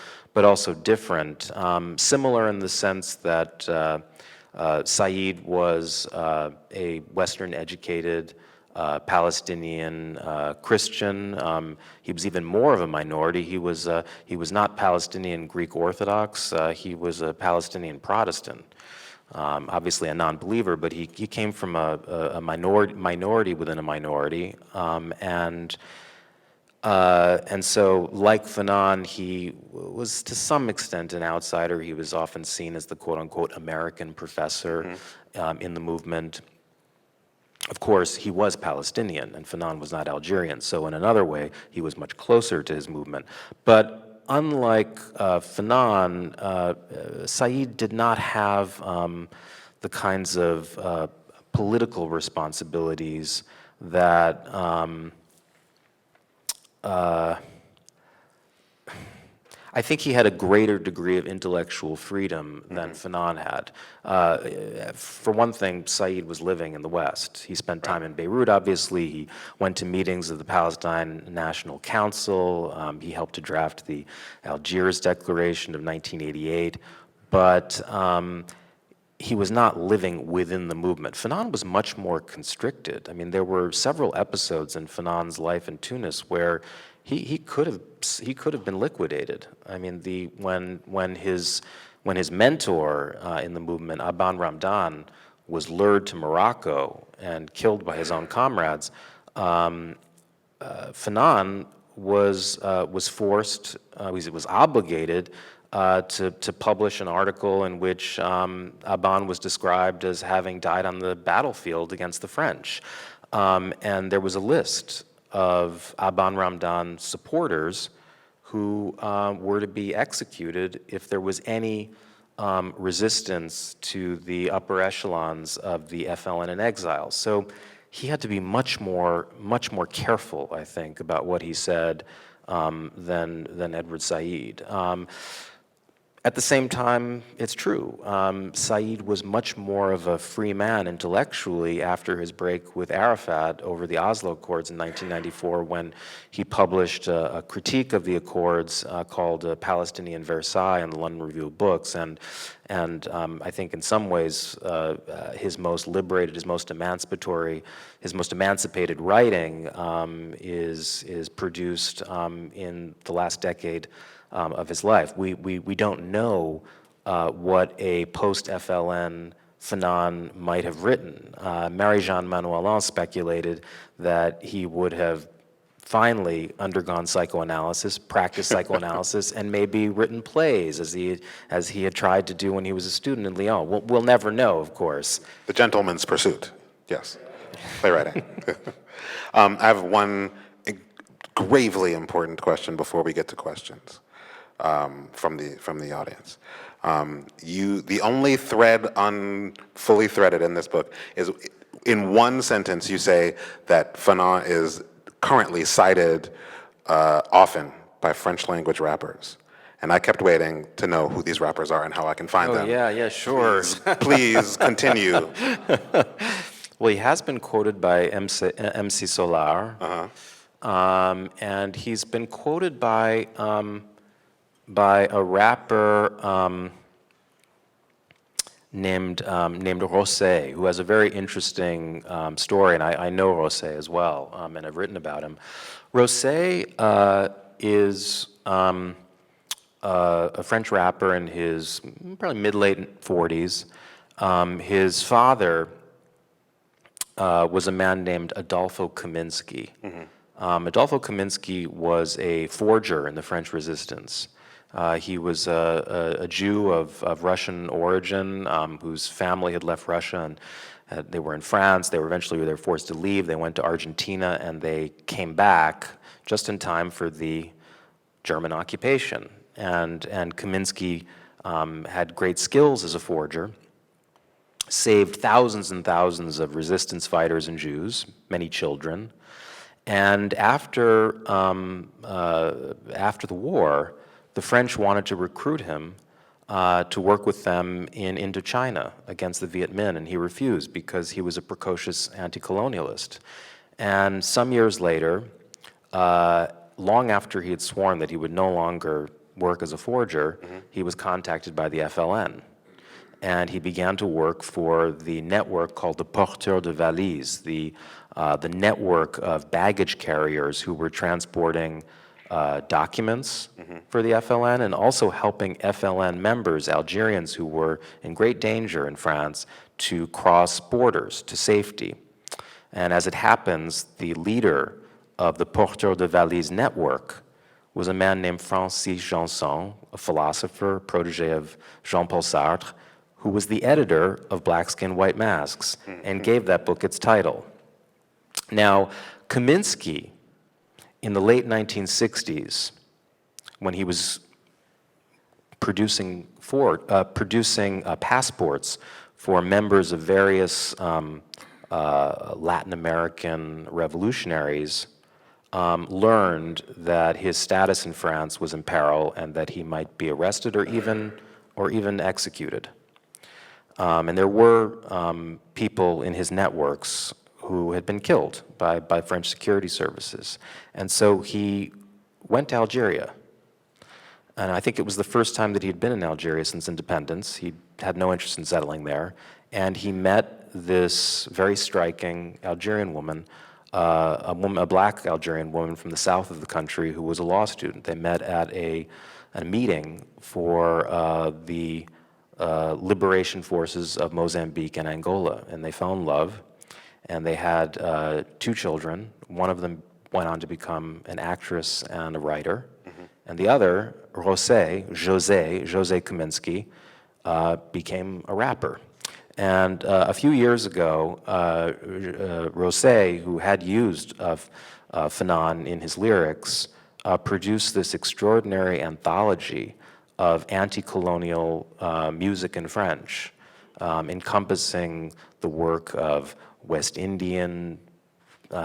different. Similar in the sense that Said was a Western-educated Palestinian Christian. He was even more of a minority. He was not Palestinian Greek Orthodox. He was a Palestinian Protestant. Obviously a non-believer, but he came from a minority within a minority, and so, like Fanon, he was to some extent an outsider. He was often seen as the quote-unquote American professor in the movement. Of course, he was Palestinian, and Fanon was not Algerian, so in another way, he was much closer to his movement. But unlike Fanon, Said did not have the kinds of political responsibilities that I think he had a greater degree of intellectual freedom than Fanon had. For one thing, Said was living in the West. He spent time in Beirut, obviously. He went to meetings of the Palestine National Council. He helped to draft the Algiers Declaration of 1988. But he was not living within the movement. Fanon was much more constricted. I mean, there were several episodes in Fanon's life in Tunis where he could have been liquidated. I mean, when his mentor in the movement, Aban Ramdan, was lured to Morocco and killed by his own comrades, Fanon was forced, was obligated to publish an article in which Aban was described as having died on the battlefield against the French. And there was a list of Aban Ramdan supporters who were to be executed if there was any resistance to the upper echelons of the FLN in exile. So he had to be much more careful, I think, about what he said than Edward Said. At the same time, it's true. Said was much more of a free man intellectually after his break with Arafat over the Oslo Accords in 1994, when he published a critique of the Accords called Palestinian Versailles in the London Review of Books. And I think in some ways his most liberated, his most emancipated writing is produced in the last decade of his life. We don't know what a post-FLN Fanon might have written. Marie-Jeanne Manuellan speculated that he would have finally undergone psychoanalysis, practiced psychoanalysis, and maybe written plays as he had tried to do when he was a student in Lyon. We'll never know, of course. The Gentleman's Pursuit, yes, playwriting. I have one gravely important question before we get to questions. From the audience. The only thread fully threaded in this book is, in one sentence, you say that Fanon is currently cited often by French language rappers. And I kept waiting to know who these rappers are and how I can find them. Yeah, sure. Please continue. Well, he has been quoted by MC Solar, and he's been quoted by a rapper named Rosé, who has a very interesting story, and I know Rosé as well, and I've written about him. Rosé is a French rapper in his probably mid-late 40s. His father was a man named Adolfo Kaminsky. Adolfo Kaminsky was a forger in the French Resistance. He was a Jew of Russian origin whose family had left Russia, and they were in France. They were forced to leave. They went to Argentina, and they came back just in time for the German occupation. And Kaminsky had great skills as a forger, saved thousands and thousands of resistance fighters and Jews, many children. And after the war, the French wanted to recruit him to work with them in Indochina against the Viet Minh, and he refused because he was a precocious anti-colonialist. And some years later, long after he had sworn that he would no longer work as a forger, he was contacted by the FLN. And he began to work for the network called the Porteurs de Valises, the network of baggage carriers who were transporting documents for the FLN, and also helping FLN members, Algerians who were in great danger in France, to cross borders to safety. And as it happens, the leader of the Porteurs de Valises network was a man named Francis Janson, a philosopher, protege of Jean-Paul Sartre, who was the editor of Black Skin, White Masks, and gave that book its title. Now, Kaminsky, in the late 1960s, when he was producing passports for members of various Latin American revolutionaries, learned that his status in France was in peril and that he might be arrested or even executed. And there were people in his networks who had been killed by French security services. And so he went to Algeria. And I think it was the first time that he had been in Algeria since independence. He had no interest in settling there. And he met this very striking Algerian woman, a black Algerian woman from the south of the country who was a law student. They met at a meeting for the liberation forces of Mozambique and Angola, and they fell in love. And they had 2 children. One of them went on to become an actress and a writer. And the other, José Kaminsky, became a rapper. And a few years ago, José, who had used Fanon in his lyrics, produced this extraordinary anthology of anti-colonial music in French, encompassing the work of West Indian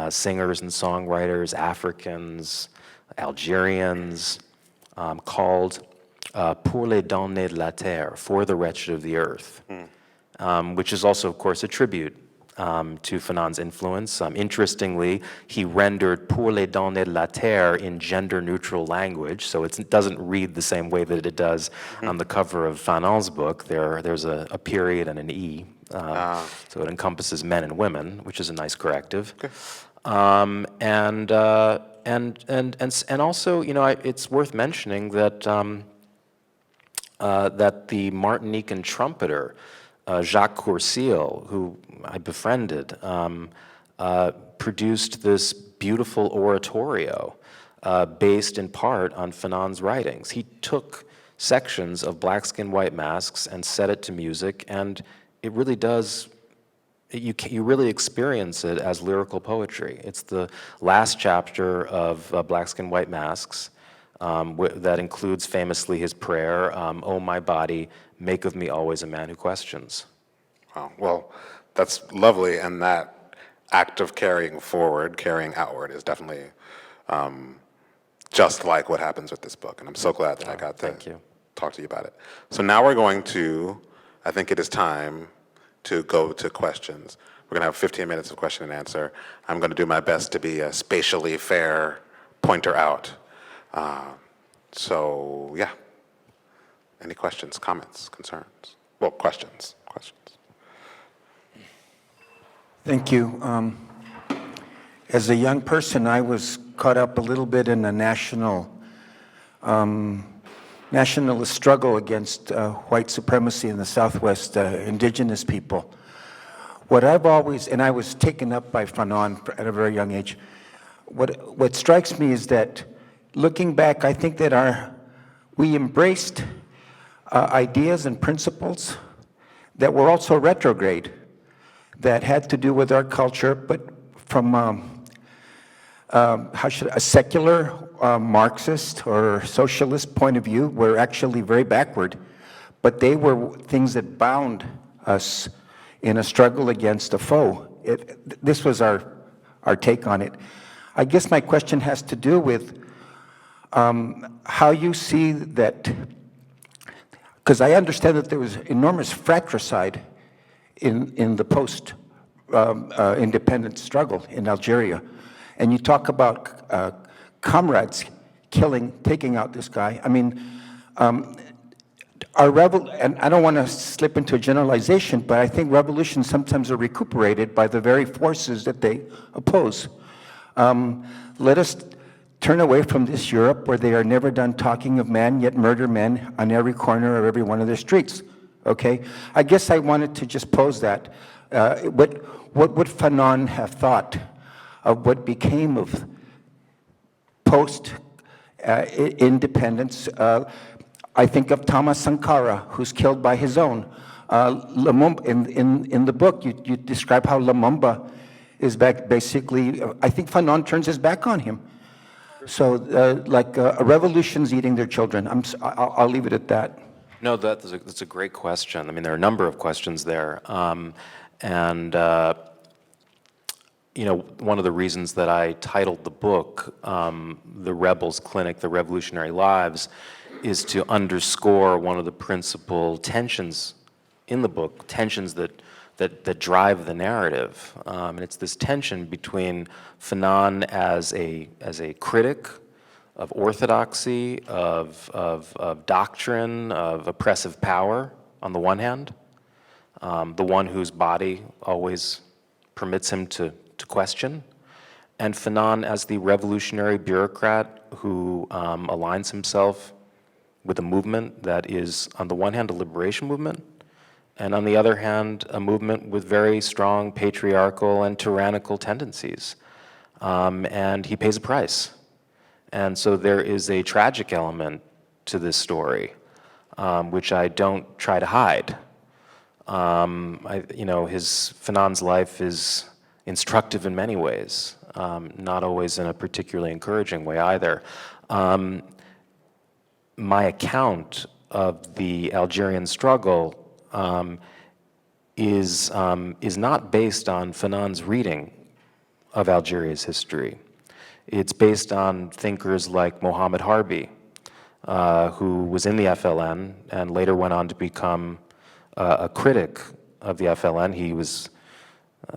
singers and songwriters, Africans, Algerians, called Pour les damnés de la terre, for the wretched of the earth, which is also, of course, a tribute to Fanon's influence. Interestingly, he rendered Pour les damnés de la terre in gender-neutral language, so it doesn't read the same way that it does on the cover of Fanon's book. There's a period and an E, so it encompasses men and women, which is a nice corrective. Okay. And also, it's worth mentioning that that the Martinican trumpeter Jacques Courcil, who I befriended, produced this beautiful oratorio based in part on Fanon's writings. He took sections of Black Skin, White Masks and set it to music, and it really does. You really experience it as lyrical poetry. It's the last chapter of Black Skin, White Masks that includes famously his prayer, "Oh my body, make of me always a man who questions." Wow. Well, that's lovely, and that act of carrying forward, carrying outward, is definitely just like what happens with this book, and I'm so glad that I got to talk to you about it. So now we're going to, I think it is time to go to questions. We're gonna have 15 minutes of question and answer. I'm gonna do my best to be a spatially fair pointer out. So yeah, any questions, comments, concerns? Well, questions. Thank you. As a young person, I was caught up a little bit in a nationalist struggle against white supremacy in the Southwest, indigenous people. What I've always, and I was taken up by Fanon at a very young age, what strikes me is that looking back, I think that we embraced ideas and principles that were also retrograde, that had to do with our culture, but from a secular Marxist or socialist point of view, were actually very backward, but they were things that bound us in a struggle against a foe. This was our take on it. I guess my question has to do with how you see that, because I understand that there was enormous fratricide in the post-independence struggle in Algeria. And you talk about comrades taking out this guy. I mean, and I don't want to slip into a generalization, but I think revolutions sometimes are recuperated by the very forces that they oppose. Let us turn away from this Europe where they are never done talking of men, yet murder men on every corner of every one of their streets. Okay? I guess I wanted to just pose that. What would Fanon have thought of what became of post-independence? I think of Thomas Sankara, who's killed by his own. Lumumba, in the book, you describe how Lumumba is basically, I think Fanon turns his back on him. So like a revolution's eating their children. I'll leave it at that. No, that's a great question. I mean, there are a number of questions there. One of the reasons that I titled the book, The Rebels Clinic, The Revolutionary Lives, is to underscore one of the principal tensions in the book, tensions that drive the narrative. And it's this tension between Fanon as a critic of orthodoxy, of doctrine, of oppressive power on the one hand, the one whose body always permits him to question, and Fanon as the revolutionary bureaucrat who aligns himself with a movement that is, on the one hand, a liberation movement, and on the other hand, a movement with very strong patriarchal and tyrannical tendencies. And he pays a price. And so there is a tragic element to this story, which I don't try to hide. Fanon's life is instructive in many ways, not always in a particularly encouraging way either. My account of the Algerian struggle is not based on Fanon's reading of Algeria's history. It's based on thinkers like Mohammed Harbi, who was in the FLN and later went on to become a critic of the FLN. He was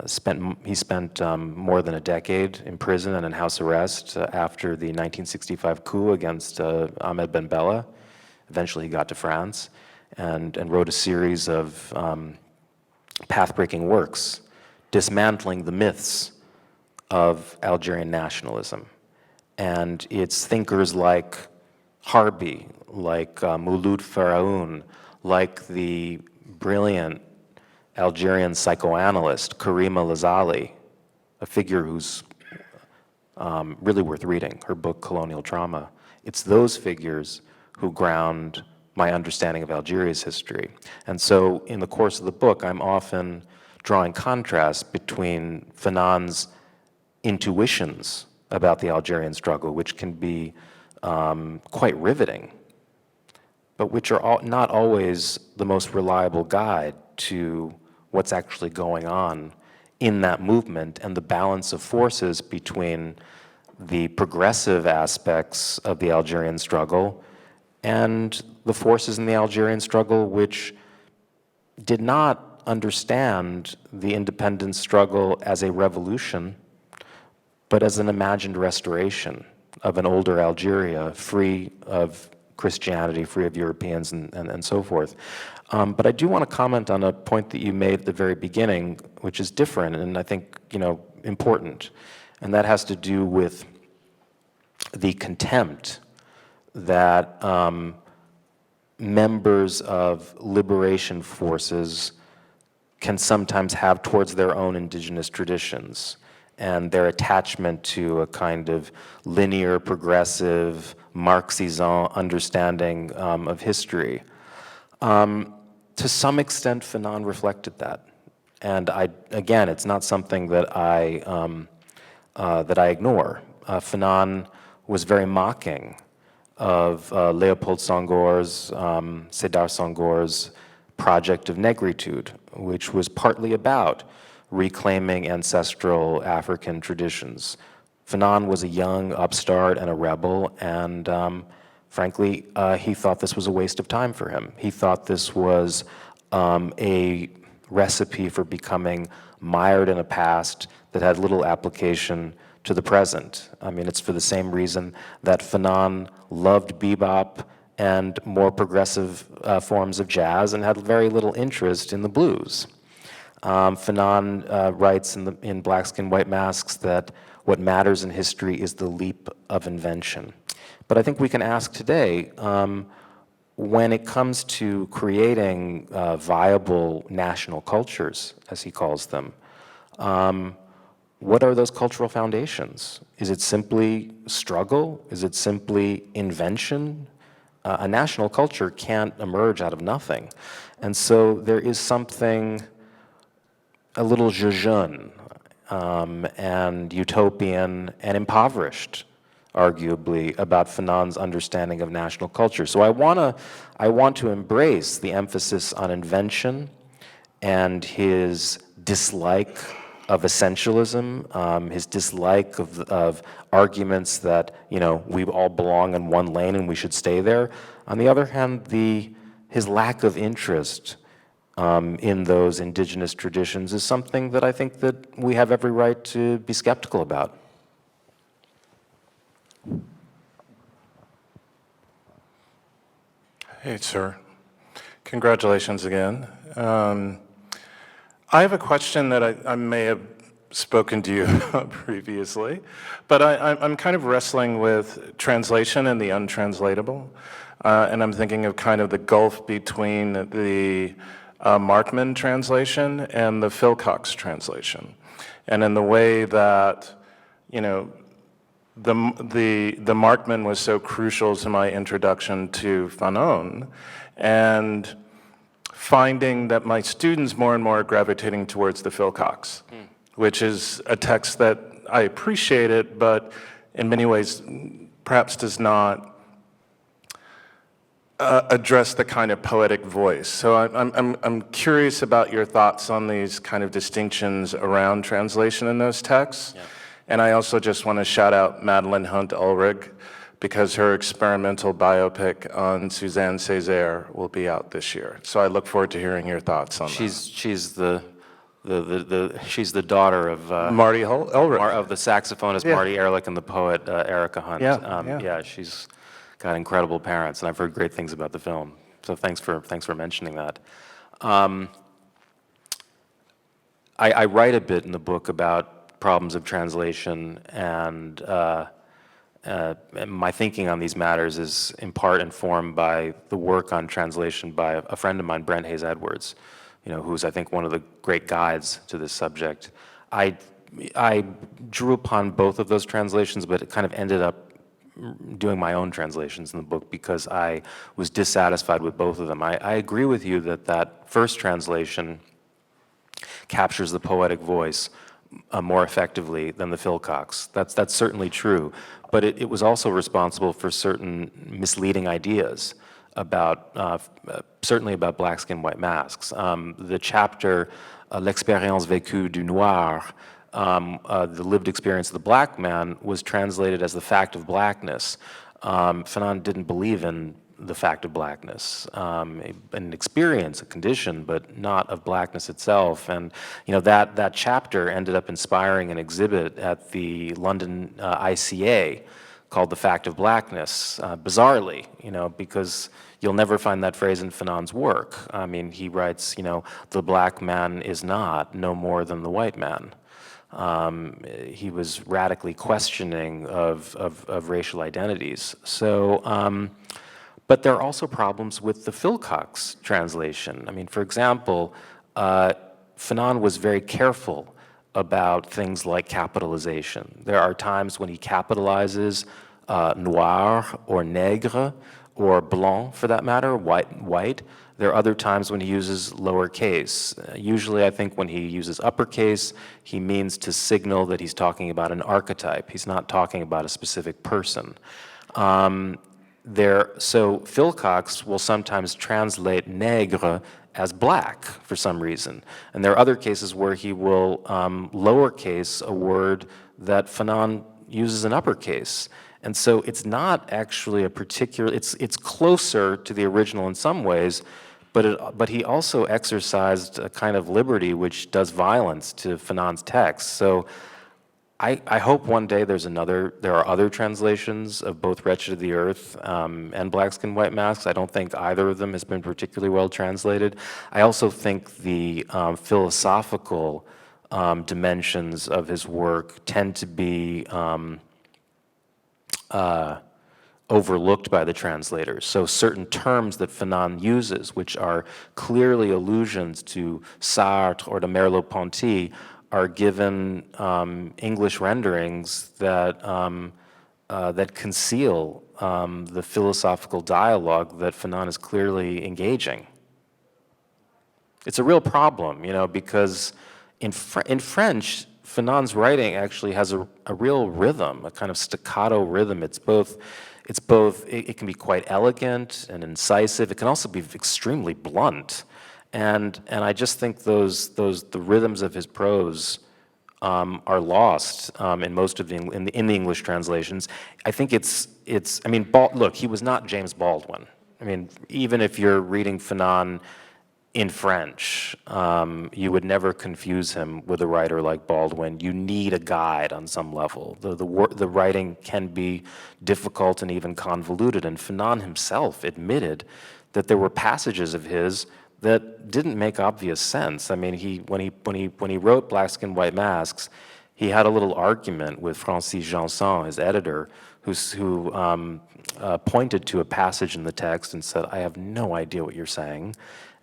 spent more than a decade in prison and in house arrest after the 1965 coup against Ahmed Ben Bella. Eventually he got to France and wrote a series of path-breaking works dismantling the myths of Algerian nationalism. And it's thinkers like Harbi, like Mouloud Faraoun, like the brilliant Algerian psychoanalyst Karima Lazali, a figure who's really worth reading, her book Colonial Trauma. It's those figures who ground my understanding of Algeria's history. And so in the course of the book, I'm often drawing contrasts between Fanon's intuitions about the Algerian struggle, which can be quite riveting, but which are not always the most reliable guide to what's actually going on in that movement and the balance of forces between the progressive aspects of the Algerian struggle and the forces in the Algerian struggle which did not understand the independence struggle as a revolution, but as an imagined restoration of an older Algeria, free of Christianity, free of Europeans, and so forth. But I do want to comment on a point that you made at the very beginning, which is different and I think important, and that has to do with the contempt that members of liberation forces can sometimes have towards their own indigenous traditions and their attachment to a kind of linear, progressive, Marxism understanding of history. To some extent, Fanon reflected that. And again, it's not something that I ignore. Fanon was very mocking of Léopold Senghor's, Sédar Senghor's project of negritude, which was partly about reclaiming ancestral African traditions. Fanon was a young upstart and a rebel, and frankly, he thought this was a waste of time for him. He thought this was a recipe for becoming mired in a past that had little application to the present. I mean, it's for the same reason that Fanon loved bebop and more progressive forms of jazz and had very little interest in the blues. Fanon writes in Black Skin, White Masks that what matters in history is the leap of invention. But I think we can ask today, when it comes to creating viable national cultures, as he calls them, what are those cultural foundations? Is it simply struggle? Is it simply invention? A national culture can't emerge out of nothing. And so there is something a little jejune and utopian and impoverished, arguably, about Fanon's understanding of national culture. So I want to embrace the emphasis on invention and his dislike of essentialism, his dislike of arguments that we all belong in one lane and we should stay there. On the other hand, his lack of interest in those indigenous traditions is something that I think that we have every right to be skeptical about. Hey, sir. Congratulations again. I have a question that I may have spoken to you about previously, but I'm kind of wrestling with translation and the untranslatable, and I'm thinking of kind of the gulf between the Markman translation and the Philcox translation, and in the way that, the Markman was so crucial to my introduction to Fanon, and finding that my students more and more are gravitating towards the Philcox, which is a text that I appreciate it, but in many ways perhaps does not address the kind of poetic voice. So I'm curious about your thoughts on these kind of distinctions around translation in those texts. Yeah. And I also just want to shout out Madeline Hunt Ulrich, because her experimental biopic on Suzanne Césaire will be out this year. So I look forward to hearing your thoughts on that. She's the daughter of Marty Ulrich. of the saxophonist Marty Ehrlich and the poet Erica Hunt. Yeah. She's got incredible parents, and I've heard great things about the film. So thanks for mentioning that. I write a bit in the book about problems of translation, and my thinking on these matters is in part informed by the work on translation by a friend of mine, Brent Hayes Edwards, who's I think one of the great guides to this subject. I drew upon both of those translations, but it kind of ended up doing my own translations in the book because I was dissatisfied with both of them. I agree with you that first translation captures the poetic voice more effectively than the Philcox. That's certainly true, but it was also responsible for certain misleading ideas about, certainly about black skin, white masks. The chapter, L'expérience vécue du noir, the lived experience of the black man, was translated as the fact of blackness. Fanon didn't believe in the fact of blackness, an experience, a condition, but not of blackness itself. And that chapter ended up inspiring an exhibit at the London ICA called "The Fact of Blackness." Bizarrely, because you'll never find that phrase in Fanon's work. I mean, he writes, the black man is not no more than the white man. He was radically questioning of racial identities. So. But there are also problems with the Philcox translation. I mean, for example, Fanon was very careful about things like capitalization. There are times when he capitalizes noir or nègre or blanc, for that matter, white. There are other times when he uses lowercase. Usually, I think when he uses uppercase, he means to signal that he's talking about an archetype. He's not talking about a specific person. So Philcox will sometimes translate nègre as black for some reason. And there are other cases where he will lowercase a word that Fanon uses in uppercase. And so it's not actually a particular, it's closer to the original in some ways, but he also exercised a kind of liberty which does violence to Fanon's text. So I hope one day there are other translations of both Wretched of the Earth and Black Skin, White Masks. I don't think either of them has been particularly well translated. I also think the philosophical dimensions of his work tend to be overlooked by the translators. So certain terms that Fanon uses, which are clearly allusions to Sartre or to Merleau-Ponty, are given English renderings that that conceal the philosophical dialogue that Fanon is clearly engaging. It's a real problem, because in French, Fanon's writing actually has a real rhythm, a kind of staccato rhythm. It can be quite elegant and incisive. It can also be extremely blunt. And I just think the rhythms of his prose are lost in most of in the English translations. I think look, he was not James Baldwin. I mean, even if you're reading Fanon in French, you would never confuse him with a writer like Baldwin. You need a guide on some level. The writing can be difficult and even convoluted, and Fanon himself admitted that there were passages of his that didn't make obvious sense. I mean, when he wrote Black Skin, White Masks, he had a little argument with Francis Janson, his editor, who pointed to a passage in the text and said, "I have no idea what you're saying."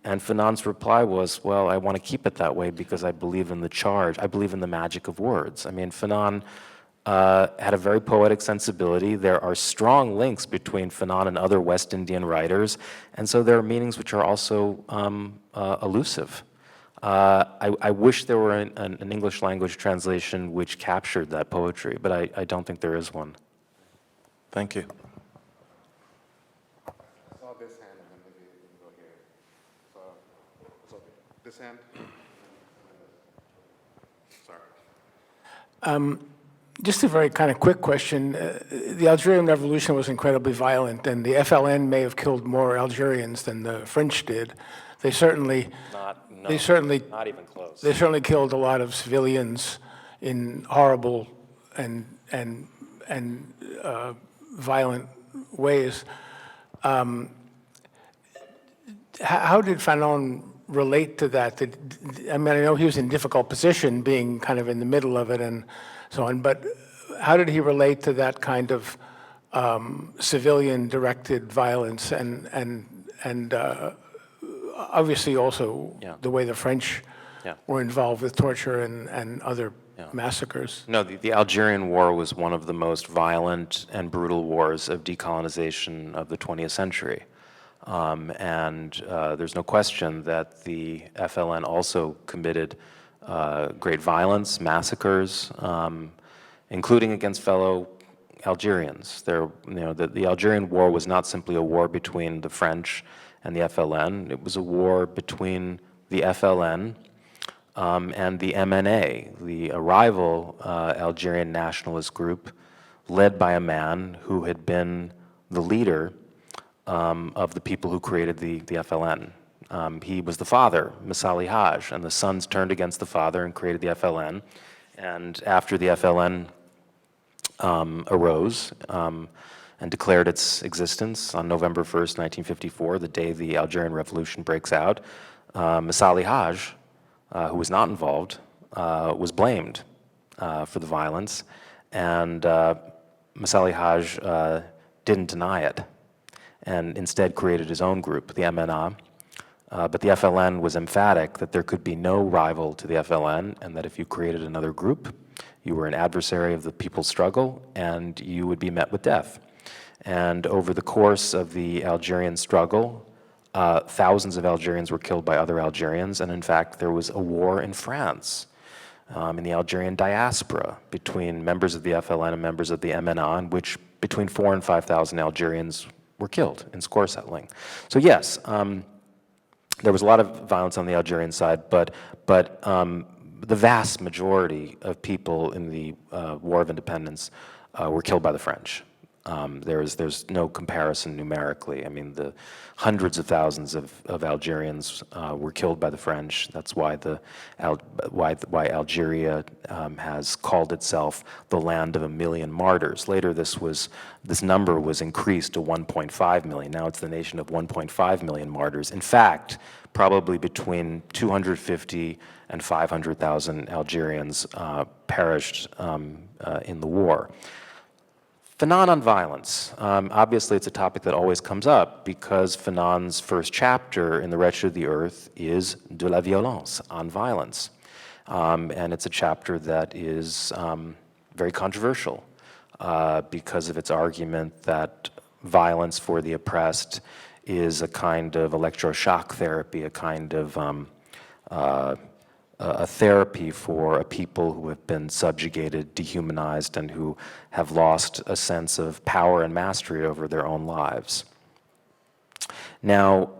And Fanon's reply was, "Well, I want to keep it that way because I believe in the charge. I believe in the magic of words." I mean, Fanon had a very poetic sensibility. There are strong links between Fanon and other West Indian writers, and so there are meanings which are also elusive. I wish there were an English language translation which captured that poetry, but I don't think there is one. Thank you. I saw this hand. This hand? Sorry. Just a very kind of quick question. The Algerian Revolution was incredibly violent, and the FLN may have killed more Algerians than the French did. They certainly, Not even close. they certainly killed a lot of civilians in horrible and violent ways. How did Fanon relate to that? I mean, I know he was in a difficult position, being kind of in the middle of it and so on, but how did he relate to that kind of civilian-directed violence and obviously also the way the French were involved with torture and other massacres? No, the Algerian War was one of the most violent and brutal wars of decolonization of the 20th century. There's no question that the FLN also committed great violence, massacres, including against fellow Algerians. The Algerian War was not simply a war between the French and the FLN. It was a war between the FLN and the MNA, the rival Algerian nationalist group led by a man who had been the leader of the people who created the FLN. He was the father, Messali Haj, and the sons turned against the father and created the FLN. And after the FLN arose and declared its existence on November 1st, 1954, the day the Algerian Revolution breaks out, Messali Haj, who was not involved, was blamed for the violence, and Messali Haj didn't deny it, and instead created his own group, the MNA. But the FLN was emphatic that there could be no rival to the FLN, and that if you created another group, you were an adversary of the people's struggle, and you would be met with death. And over the course of the Algerian struggle, thousands of Algerians were killed by other Algerians, and in fact, there was a war in France, in the Algerian diaspora, between members of the FLN and members of the MNA, in which between 4,000 and 5,000 Algerians were killed in score settling. So yes, there was a lot of violence on the Algerian side, but the vast majority of people in the War of Independence were killed by the French. There's no comparison numerically. I mean, the hundreds of thousands of Algerians were killed by the French. That's why why Algeria has called itself the land of 1 million martyrs. Later, this number was increased to 1.5 million. Now it's the nation of 1.5 million martyrs. In fact, probably between 250 and 500,000 Algerians perished in the war. Fanon on violence. Obviously, it's a topic that always comes up because Fanon's first chapter in The Wretched of the Earth is de la violence, on violence. And it's a chapter that is very controversial because of its argument that violence for the oppressed is a kind of electroshock therapy, a kind of a therapy for a people who have been subjugated, dehumanized, and who have lost a sense of power and mastery over their own lives. Now,